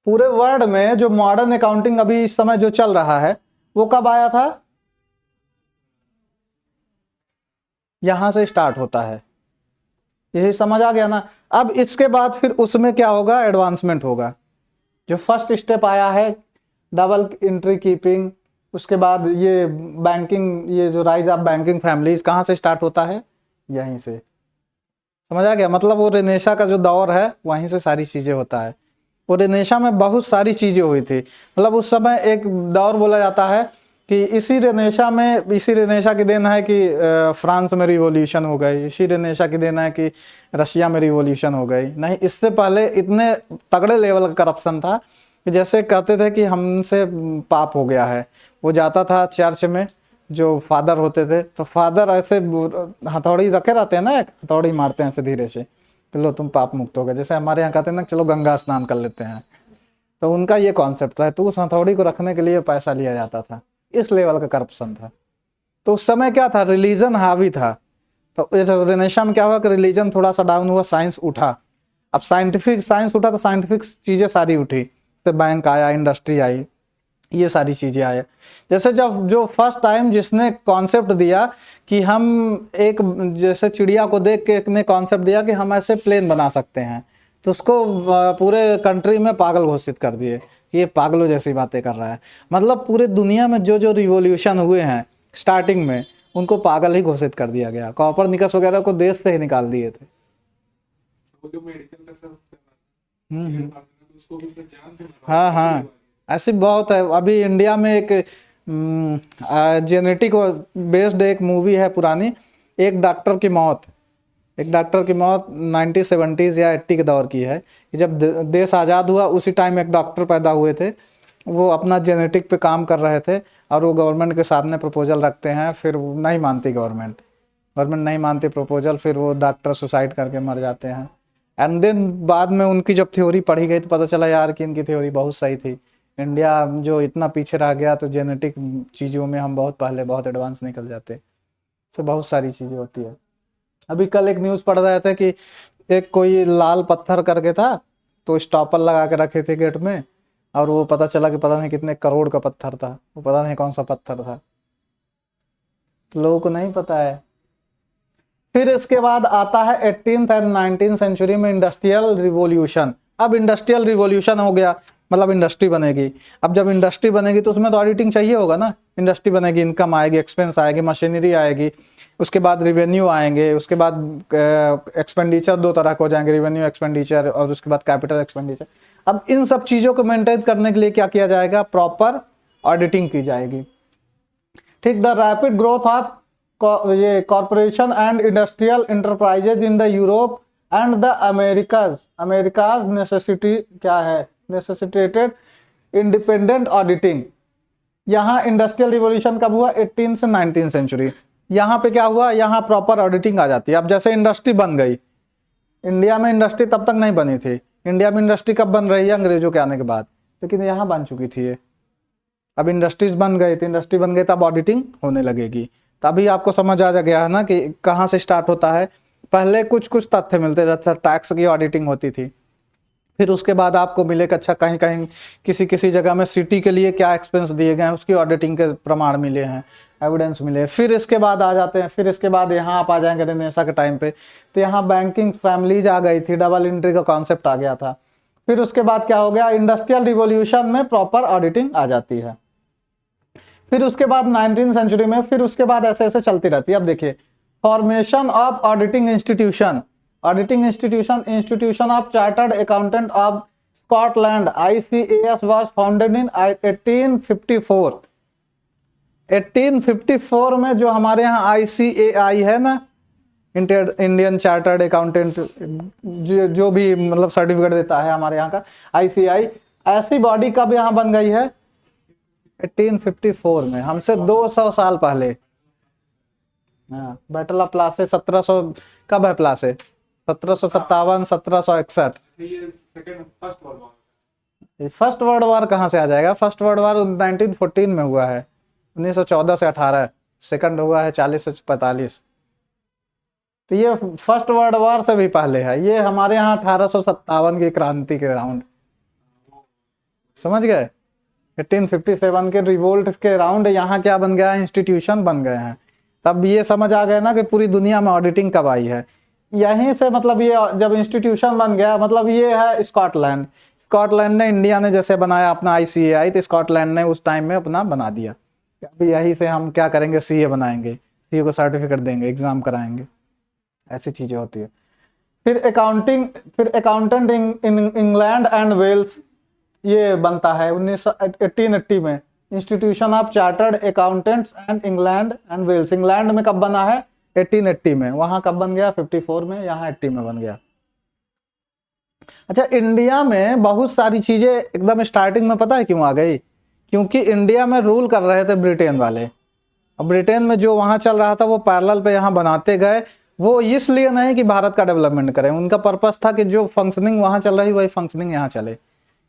पूरे वर्ल्ड में जो मॉडर्न अकाउंटिंग अभी इस समय जो चल रहा है वो कब आया था? यहां से स्टार्ट होता है, यही समझ आ गया ना? अब इसके बाद फिर उसमें क्या होगा, एडवांसमेंट होगा। जो फर्स्ट स्टेप आया है डबल एंट्री कीपिंग, उसके बाद ये बैंकिंग, ये जो राइज ऑफ बैंकिंग फैमिलीज कहाँ से स्टार्ट होता है? यहीं से। समझ आ गया? मतलब वो रेनेसा का जो दौर है वहीं से सारी चीजें होता है। वो रेनेसा में बहुत सारी चीजें हुई थी। मतलब उस समय एक दौर बोला जाता है कि इसी रेनेसा की देन है कि फ्रांस में रिवॉल्यूशन हो गई, इसी रेनेसा की देन है कि रशिया में रिवॉल्यूशन हो गई। नहीं, इससे पहले इतने तगड़े लेवल का करप्शन था कि जैसे कहते थे कि हमसे पाप हो गया है। वो जाता था चर्च में, जो फादर होते थे, तो फादर ऐसे हथौड़ी रखे रहते हैं ना, हथौड़ी मारते हैं ऐसे धीरे से, लो तुम पाप मुक्त हो गए। जैसे हमारे यहाँ कहते हैं ना, चलो गंगा स्नान कर लेते हैं, तो उनका ये कॉन्सेप्ट था। तो उस हथौड़ी को रखने के लिए पैसा लिया जाता था, इस लेवल का करप्शन था। तो उस समय क्या था, रिलीजन हावी था। तो रेनेसां में क्या हुआ कि रिलीजन थोड़ा सा डाउन हुआ, साइंस उठा। अब साइंस उठा तो साइंटिफिक चीजें सारी उठी, तो बैंक आया, इंडस्ट्री आई, ये सारी चीजें आए। जैसे जब जो फर्स्ट टाइम जिसने कॉन्सेप्ट दिया कि हम एक, जैसे चिड़िया को देख के एक ने कॉन्सेप्ट दिया कि हम ऐसे प्लेन बना सकते हैं, तो उसको पूरे कंट्री में पागल घोषित कर दिए, ये पागलों जैसी बातें कर रहा है। मतलब पूरे दुनिया में जो जो रिवॉल्यूशन हुए हैं स्टार्टिंग में, उनको पागल ही घोषित कर दिया गया। कॉपरनिकस वगैरह को देश से ही निकाल दिए थे। हाँ हाँ, ऐसी बहुत है। अभी इंडिया में एक जेनेटिक बेस्ड एक मूवी है पुरानी, एक डॉक्टर की मौत। 1970s या 80 के दौर की है कि जब देश आज़ाद हुआ उसी टाइम एक डॉक्टर पैदा हुए थे। वो अपना जेनेटिक पे काम कर रहे थे और वो गवर्नमेंट के सामने प्रपोजल रखते हैं, फिर वो नहीं मानती गवर्नमेंट नहीं मानती प्रपोजल, फिर वो डॉक्टर सुसाइड करके मर जाते हैं। एंड देन बाद में उनकी जब थ्योरी पढ़ी गई तो पता चला यार कि इनकी थ्योरी बहुत सही थी। इंडिया जो इतना पीछे रह गया, तो जेनेटिक चीज़ों में हम बहुत पहले बहुत एडवांस निकल जाते। तो बहुत सारी चीज़ें होती है। अभी कल एक न्यूज़ पढ़ रहे थे कि एक कोई लाल पत्थर करके था, तो स्टॉपर लगा के रखे थे गेट में, और वो पता चला कि पता नहीं कितने करोड़ का पत्थर था, वो पता नहीं कौन सा पत्थर था, तो लोगों को नहीं पता है। फिर इसके बाद आता है 18th एंड 19th सेंचुरी में इंडस्ट्रियल रिवॉल्यूशन। अब इंडस्ट्रियल रिवॉल्यूशन हो गया, मतलब इंडस्ट्री बनेगी। अब जब इंडस्ट्री बनेगी तो उसमें तो ऑडिटिंग चाहिए होगा ना। इंडस्ट्री बनेगी, इनकम आएगी, एक्सपेंस आएगी, मशीनरी आएगी, उसके बाद रिवेन्यू आएंगे, उसके बाद एक्सपेंडिचर दो तरह के हो जाएंगे, रिवेन्यू एक्सपेंडिचर और उसके बाद कैपिटल एक्सपेंडिचर। अब इन सब चीज़ों को मेंटेन करने के लिए क्या किया जाएगा, प्रॉपर ऑडिटिंग की जाएगी। ठीक, द रैपिड ग्रोथ ऑफ ये corporation and industrial enterprises in the Europe and the Americas necessity क्या है, नेसेसिटेटेड इंडिपेंडेंट ऑडिटिंग। यहाँ इंडस्ट्रियल रिवॉल्यूशन कब हुआ, 18 से 19 सेंचुरी। यहाँ पे क्या हुआ, यहाँ प्रॉपर ऑडिटिंग आ जाती है। अब जैसे इंडस्ट्री बन गई, इंडिया में इंडस्ट्री तब तक नहीं बनी थी। इंडिया में इंडस्ट्री कब बन रही है, अंग्रेजों के आने के बाद, लेकिन यहाँ बन चुकी थी ये। अब इंडस्ट्रीज बन गई, तो इंडस्ट्री बन गई तब ऑडिटिंग होने लगेगी। तभी आपको समझ आ गया है ना कि कहाँ से स्टार्ट होता है। पहले कुछ कुछ तथ्य मिलते थे, अच्छा टैक्स की ऑडिटिंग होती थी, फिर उसके बाद आपको मिले कि अच्छा कहीं कहीं किसी जगह में सिटी के लिए क्या एक्सपेंस दिए गए हैं उसकी ऑडिटिंग के प्रमाण मिले हैं, एविडेंस मिले। फिर इसके बाद आ जाते हैं, फिर इसके बाद यहाँ आप आ जाएंगे रेनेसां के टाइम पे, तो यहाँ बैंकिंग फैमिलीज आ गई थी, डबल एंट्री का कॉन्सेप्ट आ गया था। फिर उसके बाद क्या हो गया, इंडस्ट्रियल रिवॉल्यूशन में प्रॉपर ऑडिटिंग आ जाती है। फिर उसके बाद 19th सेंचुरी में, फिर उसके बाद ऐसे ऐसे चलती रहती है। अब देखिए, formation of auditing institution institution of chartered accountant of Scotland ICAS was founded in 1854। 1854 में जो हमारे यहाँ ICAI है ना, इंडियन चार्टर्ड अकाउंटेंट जो भी मतलब सर्टिफिकेट देता है हमारे यहाँ का, ICAI, ऐसी बॉडी कब यहाँ बन गई है? 1854 में, हमसे 200 साल पहले। हाँ, बैटल ऑफ प्लासे 1700, कब है प्लासे? 1757, 1761। फर्स्ट वर्ल्ड वॉर कहाँ से आ जाएगा? फर्स्ट वर्ल्ड वॉर 1914 में हुआ है, 1914 से 18। सेकंड हुआ है 40 से 45। तो ये फर्स्ट वर्ल्ड वॉर से भी पहले है। ये हमारे यहाँ 1857 की क्रांति के राउंड, समझ गए? 1857 के रिवोल्ट के राउंड यहाँ क्या बन गया? इंस्टीट्यूशन बन गए हैं। तब ये समझ आ गया ना कि पूरी दुनिया में ऑडिटिंग कब आई है। यहीं से मतलब ये जब इंस्टीट्यूशन बन गया, मतलब ये है स्कॉटलैंड। स्कॉटलैंड ने, इंडिया ने जैसे बनाया अपना ICAI, तो स्कॉटलैंड ने उस टाइम में अपना बना दिया। अभी यही से हम क्या करेंगे? CA बनाएंगे, CA को सर्टिफिकेट देंगे, एग्जाम कराएंगे, ऐसी चीजें होती है। फिर accountant in England and Wales ये बनता है 1880 में। Institution of chartered accountants and England and Wales. England में कब बना है? 1880 में। वहां कब बन गया? 54 में। यहाँ 80 में बन गया। अच्छा, इंडिया में बहुत सारी चीजें एकदम स्टार्टिंग में पता है क्यों आ गई? क्योंकि इंडिया में रूल कर रहे थे ब्रिटेन वाले। अब ब्रिटेन में जो वहां चल रहा था वो पैरेलल पे यहाँ बनाते गए। वो इसलिए नहीं कि भारत का डेवलपमेंट करें, उनका पर्पस था कि जो फंक्शनिंग वहां चल रही वही फंक्शनिंग यहाँ चले,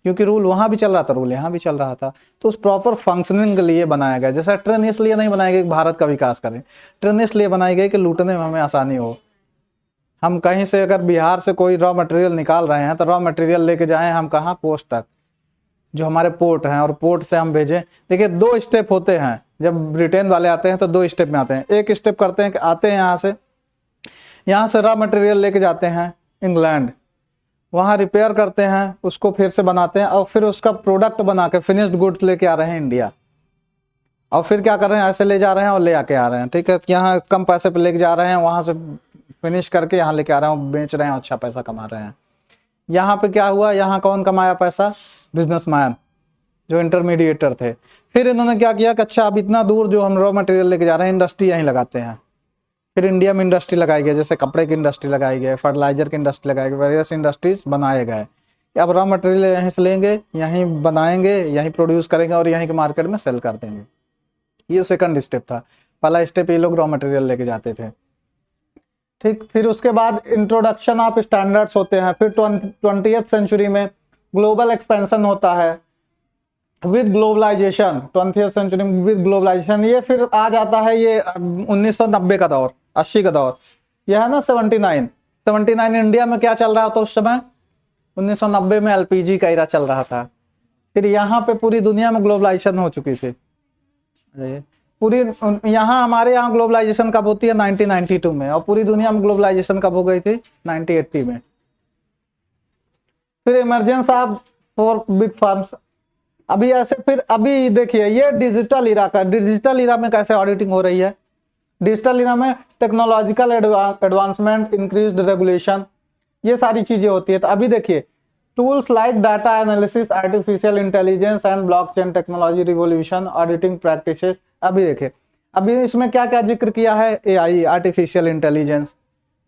क्योंकि रूल वहां भी चल रहा था, रूल यहाँ भी चल रहा था। तो उस प्रॉपर फंक्शनिंग के लिए बनाया गया। जैसे ट्रेन इसलिए नहीं बनाई गई कि भारत का विकास करें, ट्रेन इसलिए बनाई गई कि लूटने में हमें आसानी हो। हम कहीं से अगर बिहार से कोई रॉ मटेरियल निकाल रहे हैं तो रॉ मटेरियल लेके जाएं हम कहाँ? कोस्ट तक, जो हमारे पोर्ट हैं, और पोर्ट से हम भेजें। देखिए 2 स्टेप होते हैं। जब ब्रिटेन वाले आते हैं तो 2 स्टेप में आते हैं। एक स्टेप करते हैं कि आते हैं यहाँ से रॉ मटेरियल लेके जाते हैं इंग्लैंड, वहाँ रिपेयर करते हैं, उसको फिर से बनाते हैं, और फिर उसका प्रोडक्ट बना के फिनिश्ड गुड्स लेके आ रहे हैं इंडिया। और फिर क्या कर रहे हैं? ऐसे ले जा रहे हैं और ले आके आ रहे हैं। ठीक है, यहाँ कम पैसे पे लेके जा रहे हैं, वहाँ से फिनिश करके यहाँ लेके आ रहे हैं, बेच रहे हैं, अच्छा पैसा कमा रहे हैं। यहाँ पे क्या हुआ? यहाँ कौन कमाया पैसा? बिजनेसमैन, जो इंटरमीडिएटर थे। फिर इन्होंने क्या किया कि अच्छा अब इतना दूर जो हम रॉ मटेरियल लेके जा रहे हैं, इंडस्ट्री यहीं लगाते हैं। फिर इंडिया में इंडस्ट्री लगाई गई, जैसे कपड़े की इंडस्ट्री लगाई गई, फर्टिलाइजर की इंडस्ट्री लगाई गई, वेरियस इंडस्ट्रीज बनाए गए कि अब रॉ मटेरियल यहीं से लेंगे, यहीं बनाएंगे, यहीं प्रोड्यूस करेंगे और यहीं के मार्केट में सेल कर देंगे। ये सेकंड स्टेप था। पहला स्टेप ये लोग रॉ मटेरियल लेके जाते थे। ठीक, फिर उसके बाद इंट्रोडक्शन ऑफ स्टैंडर्ड्स होते हैं। फिर 20th सेंचुरी में ग्लोबल एक्सपेंशन होता है विद ग्लोबलाइजेशन। 20th सेंचुरी में विद ग्लोबलाइजेशन ये फिर आ जाता है ये 1990 का दौर, 80 का दौर। यह है ना 79 इंडिया में क्या चल रहा था उस समय? 1990 में LPG का इरा चल रहा था। फिर यहाँ पे पूरी दुनिया में ग्लोबलाइजेशन हो चुकी थी पूरी। यहाँ हमारे यहाँ ग्लोबलाइजेशन कब होती है? 1992 में। और पूरी दुनिया में ग्लोबलाइजेशन कब हो गई थी? 1980 में। फिर इमरजेंस ऑफ 4 बिग फर्म्स। अभी ऐसे फिर अभी देखिए ये डिजिटल इरा का, डिजिटल इरा में कैसे ऑडिटिंग हो रही है? डिजिटल इरा में टेक्नोलॉजिकल एडवांसमेंट, इंक्रीज्ड रेगुलेशन, ये सारी चीजें होती है। तो अभी देखिए tools like data analysis, artificial intelligence and blockchain technology revolution, auditing practices. अभी देखिए अभी इसमें क्या क्या जिक्र किया है? AI, artificial intelligence,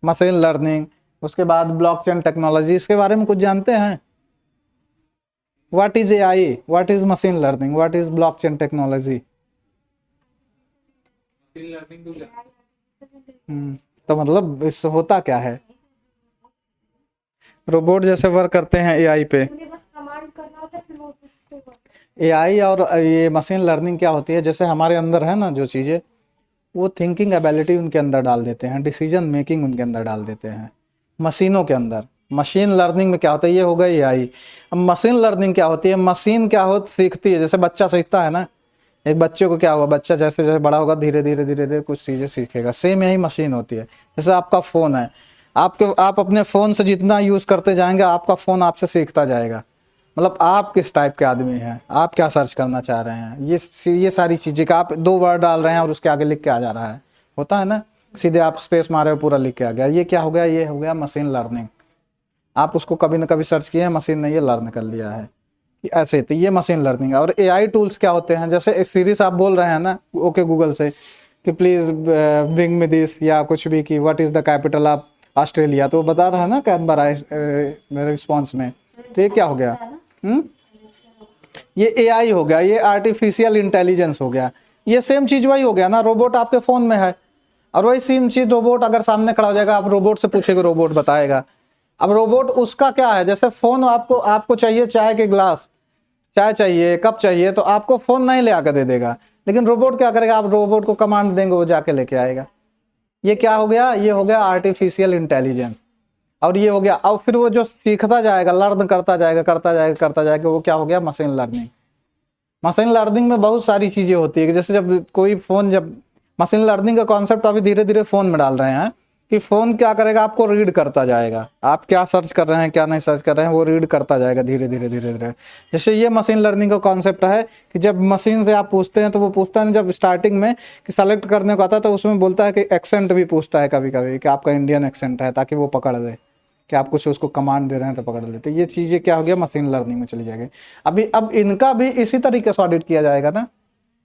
machine learning, उसके बाद ब्लॉकचेन टेक्नोलॉजी। इसके बारे में कुछ जानते हैं? What is AI? What is machine learning? What is blockchain technology? तो मतलब इससे होता क्या है? रोबोट जैसे वर्क करते हैं AI पे। AI और ये मशीन लर्निंग क्या होती है? जैसे हमारे अंदर है ना जो चीज़ें, वो थिंकिंग एबिलिटी उनके अंदर डाल देते हैं, डिसीजन मेकिंग उनके अंदर डाल देते हैं मशीनों के अंदर। मशीन लर्निंग में क्या होता है? ये हो गई AI। अब मशीन लर्निंग क्या होती है? मशीन क्या हो सीखती है, जैसे बच्चा सीखता है ना, एक बच्चे को क्या होगा? बच्चा जैसे जैसे बड़ा होगा धीरे धीरे कुछ चीज़ें सीखेगा। सेम यही मशीन होती है। जैसे आपका फ़ोन है, आप अपने फ़ोन से जितना यूज़ करते जाएंगे आपका फ़ोन आपसे सीखता जाएगा। मतलब आप किस टाइप के आदमी हैं, आप क्या सर्च करना चाह रहे हैं, ये सारी चीज़ें का आप 2 वर्ड डाल रहे हैं और उसके आगे लिख के आ जा रहा है, होता है ना। सीधे आप स्पेस मारे हो पूरा लिख के आ गया। ये क्या हो गया? ये हो गया मशीन लर्निंग। आप उसको कभी ना कभी सर्च किए हैं, मशीन ने ये लर्न कर लिया है कि ऐसे। तो ये मशीन लर्निंग है। और AI टूल्स क्या होते हैं? जैसे एक सीरीज आप बोल रहे हैं ना ओके गूगल से, कि प्लीज ब्रिंग मी दिस या कुछ भी, कि what is the capital of Australia, तो वो बता रहा है ना कैनबरा मेरे रिस्पॉन्स में। तो ये क्या हो गया? ये एआई हो गया, ये आर्टिफिशियल इंटेलिजेंस हो गया। ये सेम चीज वही हो गया ना, रोबोट आपके फोन में है, और वही सेम चीज रोबोट अगर सामने खड़ा हो जाएगा, आप रोबोट से पूछेंगे, रोबोट बताएगा। अब रोबोट उसका क्या है, जैसे फोन आपको चाहिए चाय के ग्लास, चाय चाहिए, कप चाहिए, तो आपको फोन नहीं ले आकर दे देगा, लेकिन रोबोट क्या करेगा, आप रोबोट को कमांड देंगे, वो जाके लेके आएगा। ये क्या हो गया? ये हो गया आर्टिफिशियल इंटेलिजेंस। और ये हो गया, अब फिर वो जो सीखता जाएगा, लर्न करता जाएगा, वो क्या हो गया? Machine learning. मशीन लर्निंग में बहुत सारी चीजें होती है कि जैसे जब कोई फोन, जब मशीन लर्निंग का कॉन्सेप्ट अभी धीरे धीरे फोन में डाल रहे हैं कि फोन क्या करेगा, आपको रीड करता जाएगा, आप क्या सर्च कर रहे हैं, क्या नहीं सर्च कर रहे हैं, वो रीड करता जाएगा धीरे धीरे धीरे धीरे। जैसे ये मशीन लर्निंग का कॉन्सेप्ट है कि जब मशीन से आप पूछते हैं, तो वो पूछता है जब स्टार्टिंग में कि सेलेक्ट करने को आता है, तो उसमें बोलता है कि एक्सेंट भी पूछता है कभी कभी कि आपका इंडियन एक्सेंट है, ताकि वो पकड़ ले कि आप कुछ उसको कमांड दे रहे हैं तो पकड़ लेते। ये चीज़ें क्या हो गया? मशीन लर्निंग में चली जाएगी। अब इनका भी इसी तरीके से ऑडिट किया जाएगा ना।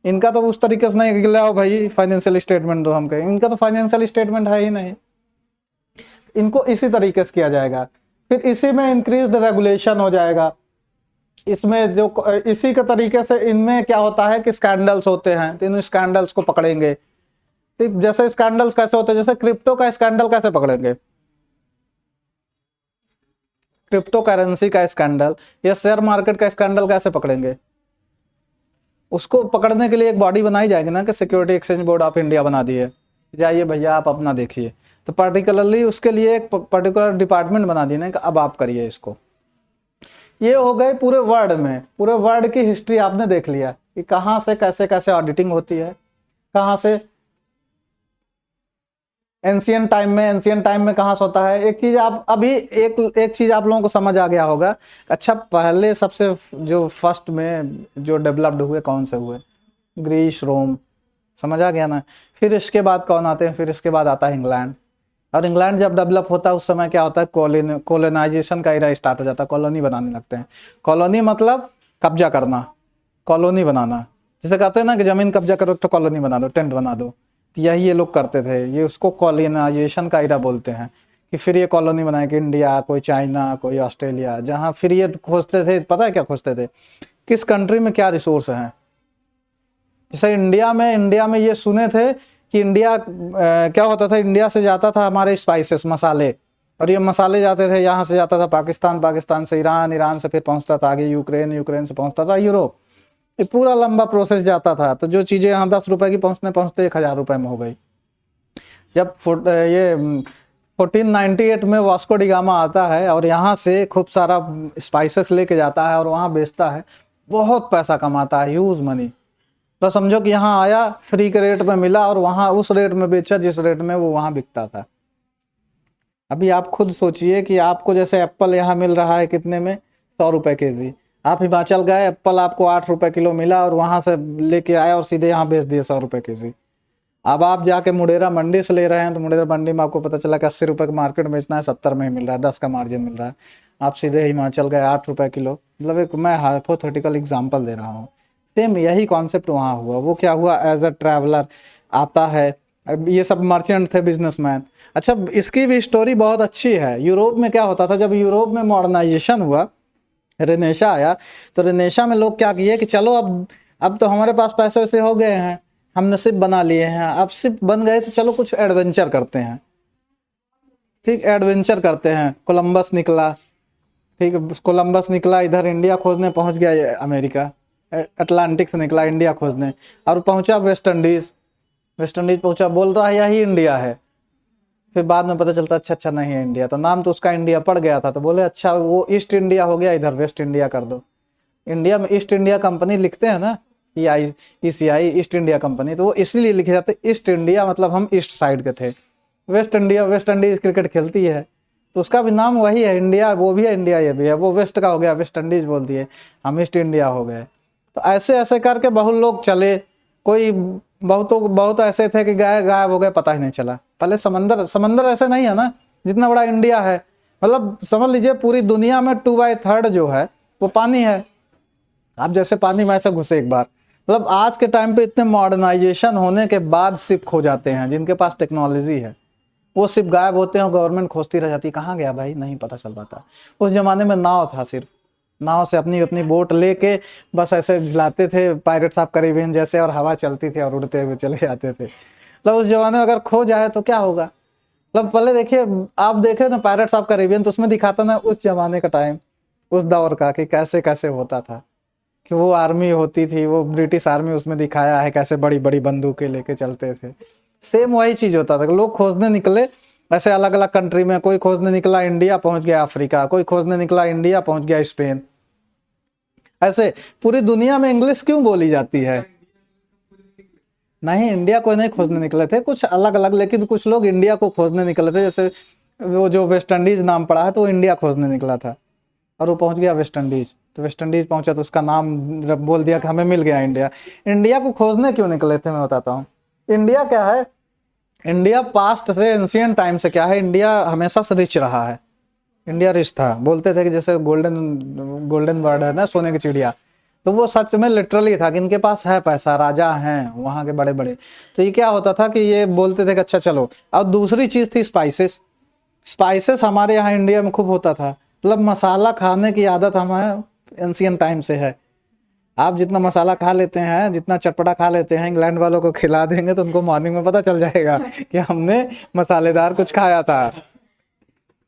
इनका तो उस तरीके से नहीं कि लाओ भाई फाइनेंशियल स्टेटमेंट दो हम कहें, इनका तो फाइनेंशियल स्टेटमेंट है ही नहीं। इनको इसी तरीके से किया जाएगा। फिर इसी में इंक्रीज्ड रेगुलेशन हो जाएगा। इसमें जो इसी के तरीके से इनमें क्या होता है कि स्कैंडल्स होते हैं, तो इन स्कैंडल्स को पकड़ेंगे। ठीक, जैसे स्कैंडल्स कैसे होते हैं, जैसे क्रिप्टो का स्कैंडल कैसे पकड़ेंगे, क्रिप्टो करेंसी का स्कैंडल या शेयर मार्केट का स्कैंडल कैसे पकड़ेंगे? उसको पकड़ने के लिए एक बॉडी बनाई जाएगी ना, कि security exchange board of India बना दिए, जाइए भैया आप अपना देखिए। तो पर्टिकुलरली उसके लिए एक पर्टिकुलर डिपार्टमेंट बना दी ना कि अब आप करिए इसको। ये हो गए पूरे वर्ल्ड में, पूरे वर्ल्ड की हिस्ट्री आपने देख लिया कि कहाँ से कैसे कैसे ऑडिटिंग होती है, कहाँ से एंशियंट टाइम में कहाँ से होता है। एक चीज आप अभी एक चीज आप लोगों को समझ आ गया होगा। अच्छा, पहले सबसे जो फर्स्ट में जो डेवलप्ड हुए कौन से हुए? ग्रीस, रोम, समझ आ गया ना। फिर इसके बाद कौन आते हैं? फिर इसके बाद आता है इंग्लैंड। और इंग्लैंड जब डेवलप होता है उस समय क्या होता है? कॉलोनाइजेशन का इरा स्टार्ट हो जाता है, कॉलोनी बनाने लगते हैं। कॉलोनी मतलब कब्जा करना, कॉलोनी बनाना। जैसे कहते हैं ना कि जमीन कब्जा करो तो कॉलोनी बना दो, टेंट बना दो, तो यही ये लोग करते थे। ये उसको कॉलोनाइजेशन का इरा बोलते हैं कि फिर ये कॉलोनी बनाए कि इंडिया, कोई चाइना, कोई ऑस्ट्रेलिया, जहाँ फिर ये खोजते थे, पता है क्या खोजते थे? किस कंट्री में क्या रिसोर्स हैं। जैसे इंडिया में ये सुने थे कि इंडिया क्या होता था, इंडिया से जाता था हमारे स्पाइसेस, मसाले, और ये मसाले जाते थे, यहाँ से जाता था पाकिस्तान, पाकिस्तान से ईरान, ईरान से फिर पहुँचता था आगे यूक्रेन, यूक्रेन से पहुँचता था यूरोप। ये पूरा लंबा प्रोसेस जाता था। तो जो चीज़ें यहाँ 10 रुपए की पहुँचते 1000 रुपए में हो गई। जब ये 1498 में वास्को डी गामा आता है और यहाँ से खूब सारा स्पाइसेस लेके जाता है और वहाँ बेचता है, बहुत पैसा कमाता है, ह्यूज मनी। तो समझो कि यहाँ आया, फ्री के रेट में मिला और वहाँ उस रेट में बेचा जिस रेट में वो वहाँ बिकता था। अभी आप खुद सोचिए कि आपको जैसे एप्पल यहाँ मिल रहा है कितने में? 100 रुपए केजी। आप हिमाचल गए, एप्पल आपको 8 रुपए किलो मिला और वहाँ से लेके आए और सीधे यहाँ बेच दिए 100 रुपए केजी। अब आप जाके मुडेरा मंडी से ले रहे हैं, तो मुडेरा मंडी में आपको पता चला कि 80 रुपए का मार्केट बेचना है, 70 में ही मिल रहा है, 10 का मार्जिन मिल रहा है। आप सीधे हिमाचल गए, 8 रुपए किलो। मतलब एक मैं हाइपोथेटिकल एग्जाम्पल दे रहा हूँ। सेम यही कॉन्सेप्ट वहाँ हुआ। वो क्या हुआ? एज अ ट्रैवलर आता है। अब ये सब मर्चेंट थे, बिजनेसमैन। अच्छा, इसकी भी स्टोरी बहुत अच्छी है। यूरोप में क्या होता था, जब यूरोप में मॉडर्नाइजेशन हुआ, रेनेशा आया, तो रेनेशा में लोग क्या किए कि चलो अब तो हमारे पास पैसे वैसे हो गए हैं, हमने शिप बना लिए हैं, अब शिप बन गए तो चलो कुछ एडवेंचर करते हैं। ठीक, एडवेंचर करते हैं। कोलंबस निकला, ठीक है, कोलंबस निकला इधर इंडिया खोजने, पहुंच गया अमेरिका। अटलांटिक से निकला इंडिया खोजने और पहुंचा वेस्ट इंडीज। वेस्ट इंडीज पहुंचा, बोलता है यही इंडिया है। फिर बाद में पता चलता अच्छा नहीं है इंडिया, तो नाम तो उसका इंडिया पड़ गया था। तो बोले अच्छा वो ईस्ट इंडिया हो गया, इधर वेस्ट इंडिया कर दो। इंडिया में ईस्ट इंडिया कंपनी लिखते हैं ना, ECI, ईस्ट इंडिया कंपनी, तो वो इसीलिए लिखे जाते ईस्ट इंडिया, मतलब हम ईस्ट साइड के थे। Waste India, West Indies cricket खेलती है तो उसका भी नाम वही है, इंडिया वो भी है, इंडिया ये भी है। वो वेस्ट का हो गया, वेस्ट इंडीज बोल दिए, हम ईस्ट इंडिया हो गए। तो ऐसे ऐसे करके बहुत लोग चले। कोई बहुत ऐसे थे कि गायब हो गए, पता ही नहीं चला। पहले समंदर ऐसे नहीं है ना जितना बड़ा इंडिया है। मतलब समझ लीजिए पूरी दुनिया में 2/3 जो है वो पानी है। आप जैसे पानी में ऐसे घुसे एक बार, मतलब आज के टाइम पे इतने मॉडर्नाइजेशन होने के बाद शिप खो जाते हैं, जिनके पास टेक्नोलॉजी है वो शिप गायब होते हैं, गवर्नमेंट खोजती रह जाती है कहाँ गया भाई, नहीं पता चल पाता। उस जमाने में नाव था, सिर्फ नाव से अपनी अपनी बोट लेके बस ऐसे हिलाते थे पायरेट्स ऑफ कैरिबियन जैसे, और हवा चलती थी और उड़ते हुए चले जाते थे। मतलब उस जमाने में अगर खो जाए तो क्या होगा। मतलब पहले देखिए, आप देखे ना पायरेट्स ऑफ कैरिबियन, तो उसमें दिखाता ना उस जमाने का टाइम, उस दौर का, कि कैसे कैसे होता था, कि वो आर्मी होती थी, वो ब्रिटिश आर्मी उसमें दिखाया है कैसे बड़ी बड़ी बंदूकें लेके चलते थे। सेम वही चीज होता था, लोग खोजने निकले ऐसे अलग अलग कंट्री में, कोई खोजने निकला इंडिया पहुंच गया अफ्रीका, कोई खोजने निकला इंडिया पहुंच गया स्पेन। ऐसे पूरी दुनिया में इंग्लिश क्यों बोली जाती है? नहीं, इंडिया को नहीं खोजने निकले थे, कुछ अलग अलग, लेकिन कुछ लोग इंडिया को खोजने निकले थे। जैसे वो जो वेस्ट इंडीज नाम पड़ा है तो वो इंडिया खोजने निकला था और वो पहुंच गया वेस्ट इंडीज। तो वेस्ट इंडीज पहुंचा तो उसका नाम बोल दिया कि हमें मिल गया इंडिया। इंडिया को खोजने क्यों निकले थे मैं बताता हूँ। इंडिया क्या है, इंडिया पास्ट से एंशियंट टाइम से क्या है, इंडिया हमेशा से रिच रहा है। इंडिया रिच था, बोलते थे कि जैसे गोल्डन गोल्डन बर्ड है ना, सोने की चिड़िया, तो वो सच में लिटरली था कि इनके पास है पैसा, राजा हैं वहाँ के बड़े बड़े। तो ये क्या होता था कि ये बोलते थे कि अच्छा चलो। अब दूसरी चीज़ थी स्पाइसेस। स्पाइसेस हमारे यहाँ इंडिया में खूब होता था, मतलब मसाला खाने की आदत हमें एंशियंट टाइम से है। आप जितना मसाला खा लेते हैं, जितना चटपटा खा लेते हैं, इंग्लैंड वालों को खिला देंगे तो उनको मॉर्निंग में पता चल जाएगा कि हमने मसालेदार कुछ खाया था।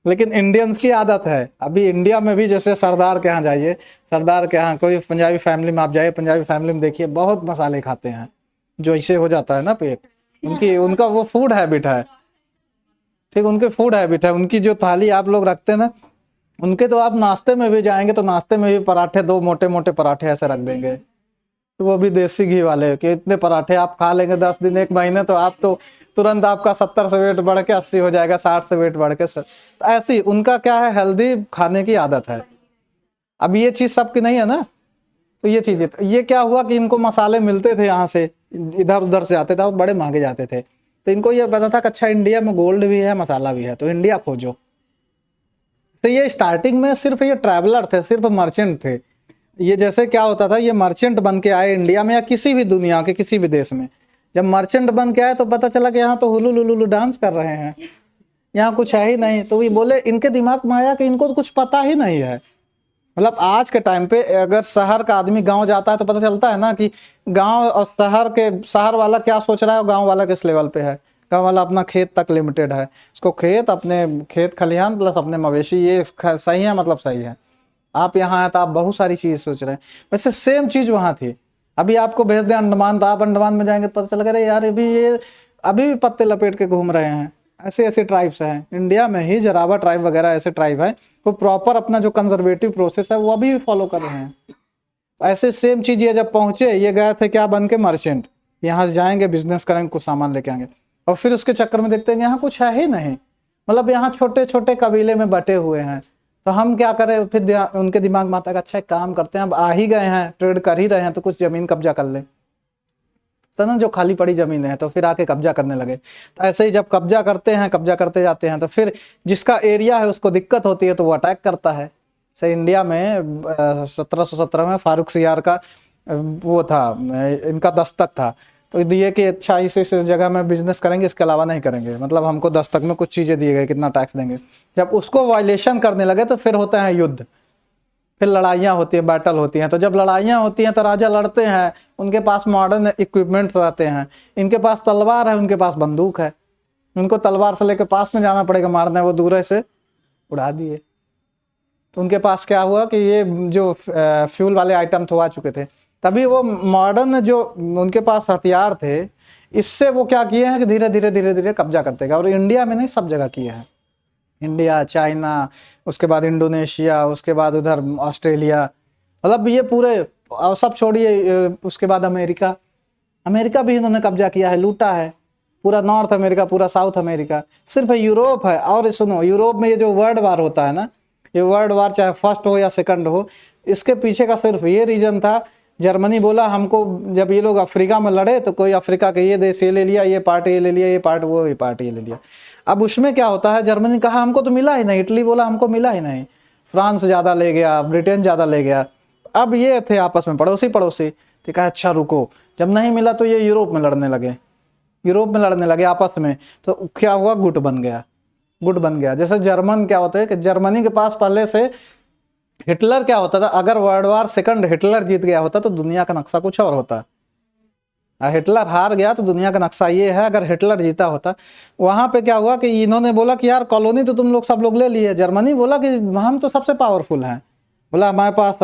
लेकिन इंडियंस की आदत है, अभी इंडिया में भी जैसे सरदार के यहाँ जाइए, सरदार के यहाँ कोई पंजाबी फैमिली में आप जाइए, पंजाबी फैमिली में देखिए बहुत मसाले खाते हैं, जो ऐसे हो जाता है ना पेट, उनका वो फूड हैबिट है। ठीक, उनके फूड हैबिट है, उनकी जो थाली आप लोग रखते हैं ना, उनके तो आप नाश्ते में भी जाएंगे तो नाश्ते में भी पराठे, दो मोटे मोटे पराठे ऐसे रख देंगे, तो वो भी देसी घी वाले, कि इतने पराठे आप खा लेंगे 10 दिन 1 महीने, तो आप तो तुरंत आपका 70 से वेट बढ़ के 80 हो जाएगा, 60 से वेट बढ़ के ऐसी उनका क्या है, हेल्दी खाने की आदत है। अब ये चीज सबकी नहीं है ना, तो ये चीज, ये क्या हुआ कि इनको मसाले मिलते थे यहाँ से, इधर उधर से आते थे और बड़े महंगे जाते थे। तो इनको ये पता था कि अच्छा इंडिया में गोल्ड भी है, मसाला भी है, तो इंडिया खोजो। तो ये स्टार्टिंग में सिर्फ ये ट्रैवलर थे, सिर्फ मर्चेंट थे। ये जैसे क्या होता था, ये मर्चेंट बन के आए इंडिया में या किसी भी दुनिया के किसी भी देश में। जब मर्चेंट बन के आए तो पता चला कि यहाँ तो हुलू लुलू डांस कर रहे हैं, यहाँ कुछ है ही नहीं। तो ये बोले, इनके दिमाग में आया कि इनको तो कुछ पता ही नहीं है। मतलब आज के टाइम पे अगर शहर का आदमी गांव जाता है तो पता चलता है ना कि गांव और शहर वाला क्या सोच रहा है और गांव वाला किस लेवल पे है। गांव वाला अपना खेत तक लिमिटेड है, उसको खेत, अपने खेत खलिहान प्लस अपने मवेशी, ये सही है, मतलब सही है। आप यहाँ आए तो आप बहुत सारी चीज सोच रहे हैं। वैसे सेम चीज वहां थी। अभी आपको भेज दें अंडमान, तो आप अंडमान में जाएंगे तो पता चलेगा अरे यार अभी भी पत्ते लपेट के घूम रहे हैं। ऐसे ऐसे ट्राइब्स हैं इंडिया में ही, जरावा ट्राइब वगैरह ऐसे ट्राइब है, वो प्रॉपर अपना जो कंजर्वेटिव प्रोसेस है वो अभी भी फॉलो कर रहे हैं। ऐसे सेम चीज ये जब पहुंचे, ये गए थे क्या बन के, मर्चेंट। यहाँ से जाएंगे, बिजनेस करेंगे, कुछ सामान लेके आएंगे, और फिर उसके चक्कर में देखते हैं यहाँ कुछ है ही नहीं। मतलब यहाँ छोटे छोटे कबीले में बटे हुए हैं, तो हम क्या करें। फिर उनके दिमाग में आता है अच्छा एक काम करते हैं, अब आ ही गए हैं, ट्रेड कर ही रहे हैं, तो कुछ जमीन कब्जा कर ले, तो ना जो खाली पड़ी जमीन है, तो फिर आके कब्जा करने लगे। तो ऐसे ही जब कब्जा करते हैं, कब्जा करते जाते हैं, तो फिर जिसका एरिया है उसको दिक्कत होती है तो वो अटैक करता है। से इंडिया में 1717 में फारूक सियार का वो था, इनका दस्तक था, तो दिए कि अच्छा इस जगह में बिजनेस करेंगे, इसके अलावा नहीं करेंगे। मतलब हमको दस्तक में कुछ चीज़ें दिए गए, कितना टैक्स देंगे। जब उसको वायलेशन करने लगे तो फिर होता है युद्ध, फिर लड़ाइयाँ होती हैं, बैटल होती हैं। तो जब लड़ाइयाँ होती हैं तो राजा लड़ते हैं, उनके पास मॉडर्न इक्विपमेंट रहते हैं, इनके पास तलवार है, उनके पास बंदूक है। उनको तलवार से लेकर पास में जाना पड़ेगा मारने, वो दूर से उड़ा दिए। तो उनके पास क्या हुआ कि ये जो फ्यूल वाले आइटम तो आ चुके थे, तभी वो मॉडर्न जो उनके पास हथियार थे, इससे वो क्या किए हैं कि धीरे धीरे धीरे धीरे कब्जा करते गए। और इंडिया में नहीं, सब जगह किए हैं, इंडिया, चाइना, उसके बाद इंडोनेशिया, उसके बाद उधर ऑस्ट्रेलिया, मतलब ये पूरे, और सब छोड़िए, उसके बाद अमेरिका भी इन्होंने कब्जा किया है, लूटा है। पूरा नॉर्थ अमेरिका, पूरा साउथ अमेरिका, सिर्फ यूरोप है। और सुनो, यूरोप में ये जो वर्ल्ड वार होता है ना, ये वर्ल्ड वार चाहे फर्स्ट हो या सेकंड हो, इसके पीछे का सिर्फ ये रीजन था, जर्मनी बोला हमको, जब ये लोग अफ्रीका में लड़े तो कोई अफ्रीका के ये देश ये ले लिया, ये पार्ट ये ले लिया, ये पार्ट वो, ये पार्ट ये ले लिया। अब उसमें क्या होता है, जर्मनी कहा हमको तो मिला ही नहीं, इटली बोला हमको मिला ही नहीं, फ्रांस ज़्यादा ले गया, ब्रिटेन ज़्यादा ले गया। अब ये थे आपस में पड़ोसी, तो कहा अच्छा रुको, जब नहीं मिला तो ये यूरोप में लड़ने लगे आपस में। तो क्या हुआ, गुट बन गया। जैसे जर्मन क्या होता है कि जर्मनी के पास पहले से, हिटलर क्या होता था, अगर वर्ल्ड वार सेकंड हिटलर जीत गया होता तो दुनिया का नक्शा कुछ और होता। हिटलर हार गया तो दुनिया का नक्शा ये है, अगर हिटलर जीता होता। वहां पे क्या हुआ कि इन्होंने बोला कि यार कॉलोनी तो तुम लोग सब लोग ले लिए। जर्मनी बोला कि हम तो सबसे पावरफुल हैं, बोला हमारे पास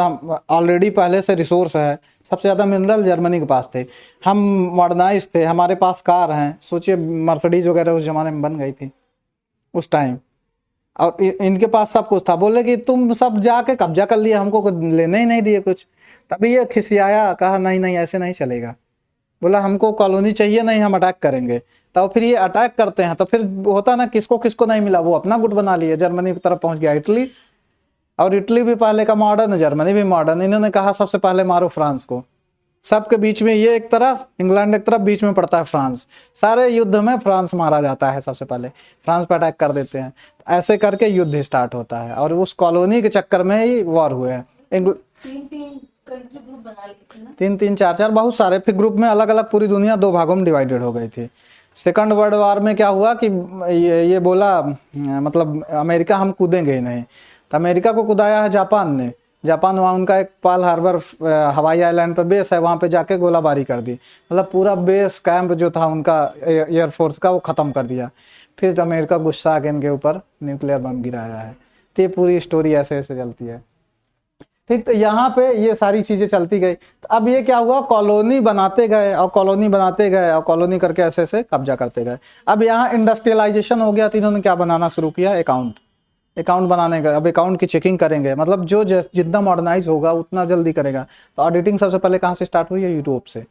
ऑलरेडी पहले से रिसोर्स है, सबसे ज़्यादा मिनरल जर्मनी के पास थे, हम मॉडर्नाइज थे, हमारे पास कार हैं। सोचिए मर्सिडीज वगैरह उस जमाने में बन गई थी उस टाइम, और इनके पास सब कुछ था। बोले कि तुम सब जाके कब्जा कर लिए, हमको कुछ लेने ही नहीं दिए कुछ। तभी ये खिसियाया, कहा नहीं नहीं ऐसे नहीं चलेगा। बोला हमको कॉलोनी चाहिए, नहीं हम अटैक करेंगे। तो फिर ये अटैक करते हैं तो फिर होता ना, किसको किसको नहीं मिला, वो अपना गुट बना लिए। जर्मनी की तरफ पहुंच गया इटली, और इटली भी पहले का मॉडर्न है, जर्मनी भी मॉडर्न। इन्होंने कहा सबसे पहले मारो फ्रांस को। सबके बीच में ये एक तरफ, इंग्लैंड एक तरफ, बीच में पड़ता है फ्रांस। सारे युद्ध में फ्रांस मारा जाता है, सबसे पहले फ्रांस पर अटैक कर देते हैं। ऐसे करके युद्ध स्टार्ट होता है, और उस कॉलोनी के चक्कर में ही वॉर हुए हैं। तीन कंट्री ग्रुप बना लेते हैं ना, 3 4 बहुत सारे। फिर ग्रुप में अलग अलग पूरी दुनिया 2 भागों में डिवाइडेड हो गई थी। सेकंड वर्ल्ड वार में क्या हुआ कि ये बोला, मतलब अमेरिका हम कूदेंगे ही नहीं, तो अमेरिका को कुदाया है जापान ने। जापान, वहाँ उनका एक पर्ल हार्बर हवाई आइलैंड पर बेस है, वहाँ पे जाके गोलाबारी कर दी। मतलब पूरा बेस कैंप जो था उनका एयरफोर्स का, वो ख़त्म कर दिया। फिर अमेरिका गुस्सा आ के इनके ऊपर न्यूक्लियर बम गिराया है। तो ये पूरी स्टोरी ऐसे ऐसे चलती है, ठीक। तो यहाँ पे ये सारी चीज़ें चलती गई। तो अब ये क्या हुआ, कॉलोनी बनाते गए और कॉलोनी बनाते गए और कॉलोनी करके ऐसे ऐसे कब्जा करते गए। अब यहाँ इंडस्ट्रियलाइजेशन हो गया, तो इन्होंने क्या बनाना शुरू किया, अकाउंट बनाने का। अब अकाउंट की चेकिंग करेंगे, मतलब जो जितना मॉडर्नाइज होगा उतना जल्दी करेगा। तो ऑडिटिंग सबसे पहले कहाँ से स्टार्ट हुई है, यूरोप से।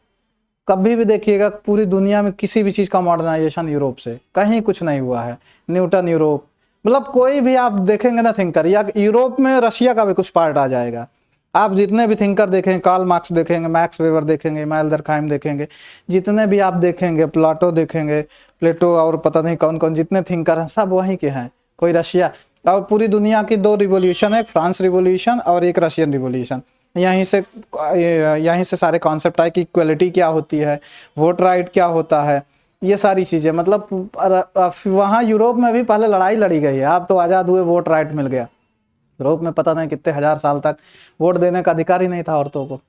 कभी भी देखिएगा पूरी दुनिया में किसी भी चीज़ का मॉडर्नाइजेशन यूरोप से, कहीं कुछ नहीं हुआ है। न्यूटन यूरोप, मतलब कोई भी आप देखेंगे ना थिंकर, या यूरोप में रशिया का भी कुछ पार्ट आ जाएगा। आप जितने भी थिंकर देखेंगे, कार्ल मार्क्स देखेंगे, मैक्स वेबर देखेंगे, इमानुएल दुर्कheim देखेंगे, जितने भी आप देखेंगे, प्लाटो देखेंगे, प्लेटो और पता नहीं कौन कौन जितने थिंकर हैं, सब वहीं के हैं। कोई रशिया, और पूरी दुनिया की 2 रिवॉल्यूशन है, फ्रांस रिवॉल्यूशन और एक रशियन रिवॉल्यूशन। यहीं से सारे कॉन्सेप्ट आए कि इक्वलिटी क्या होती है, वोट राइट क्या होता है, ये सारी चीज़ें। मतलब वहाँ यूरोप में भी पहले लड़ाई लड़ी गई है, अब तो आज़ाद हुए, वोट राइट मिल गया। यूरोप में पता नहीं कितने हजार साल तक वोट देने का अधिकार ही नहीं था औरतों को।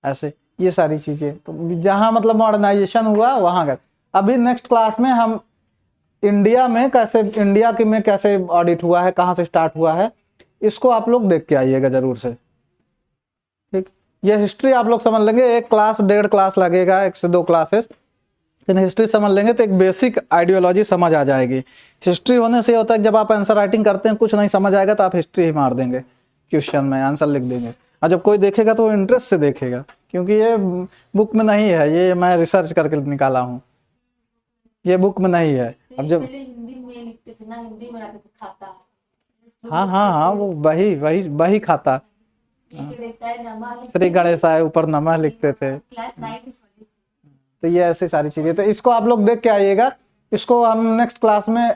ऐसे ये सारी चीज़ें, तो जहाँ मतलब मॉडर्नाइजेशन हुआ वहाँ गए। अभी नेक्स्ट क्लास में हम इंडिया में कैसे ऑडिट हुआ है, कहाँ से स्टार्ट हुआ है, इसको आप लोग देख के आइएगा जरूर से, ठीक। ये हिस्ट्री आप लोग समझ लेंगे, 1 क्लास 1.5 क्लास लगेगा, 1 से 2 क्लासेस। लेकिन हिस्ट्री समझ लेंगे तो एक बेसिक आइडियोलॉजी समझ आ जाएगी। हिस्ट्री होने से होता है कि जब आप आंसर राइटिंग करते हैं, कुछ नहीं समझ आएगा तो आप हिस्ट्री ही मार देंगे, क्वेश्चन में आंसर लिख देंगे। और जब कोई देखेगा तो वो इंटरेस्ट से देखेगा, क्योंकि ये बुक में नहीं है, ये मैं रिसर्च करके निकाला हूँ, ये बुक में नहीं है। अब जब पहले हिंदी में लिखते थे ना, हिंदी में आते थे खाता। हाँ वो वही खाता, श्री गणेशाय ऊपर नमः लिखते थे। क्लास 9 तो ये ऐसी सारी चीजें, तो इसको आप लोग देख के आइएगा। इसको हम नेक्स्ट क्लास में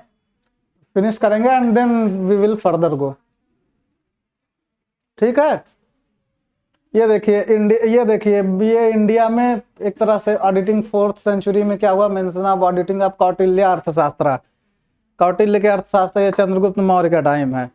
फिनिश करेंगे, and then we will further go, ठीक है। ये देखिए ये इंडिया में एक तरह से ऑडिटिंग 4th सेंचुरी में क्या हुआ, mention of auditing of Kautilya अर्थशास्त्र। कौटिल्य के अर्थशास्त्र ये चंद्रगुप्त मौर्य का टाइम है,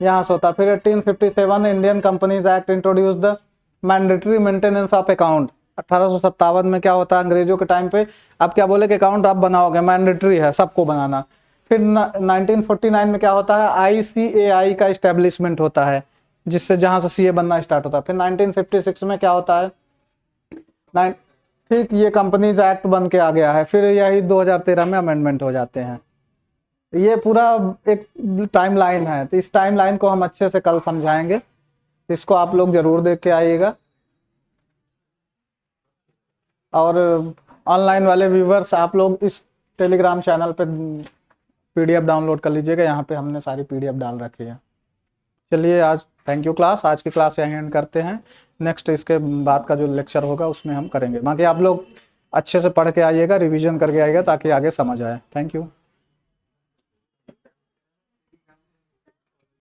यहाँ से होता। फिर 1857 Indian companies act introduce the mandatory maintenance of account. 1857 में क्या होता है, अंग्रेजों के टाइम पे आप क्या बोले कि अकाउंट आप बनाओगे, मैंडेटरी है सबको बनाना। फिर 1949 में क्या होता है, ICAI का इस्टेब्लिशमेंट होता है, जिससे जहां से CA बनना स्टार्ट होता है। फिर 1956 में क्या होता है, ठीक, ये कंपनीज एक्ट बन के आ गया है। फिर यही 2013 में अमेंडमेंट हो जाते हैं। ये पूरा एक टाइम लाइन है, तो इस टाइम लाइन को हम अच्छे से कल समझाएंगे, इसको आप लोग जरूर देख के आइएगा। और ऑनलाइन वाले व्यूवर्स, आप लोग इस टेलीग्राम चैनल पे PDF डाउनलोड कर लीजिएगा, यहाँ पे हमने सारी PDF डाल रखी है। चलिए आज थैंक यू क्लास, आज की क्लास यहीं एंड करते हैं। नेक्स्ट इसके बाद का जो लेक्चर होगा उसमें हम करेंगे। बाकी आप लोग अच्छे से पढ़ के आइएगा, रिवीजन करके आइएगा, ताकि आगे समझ आए। Thank you.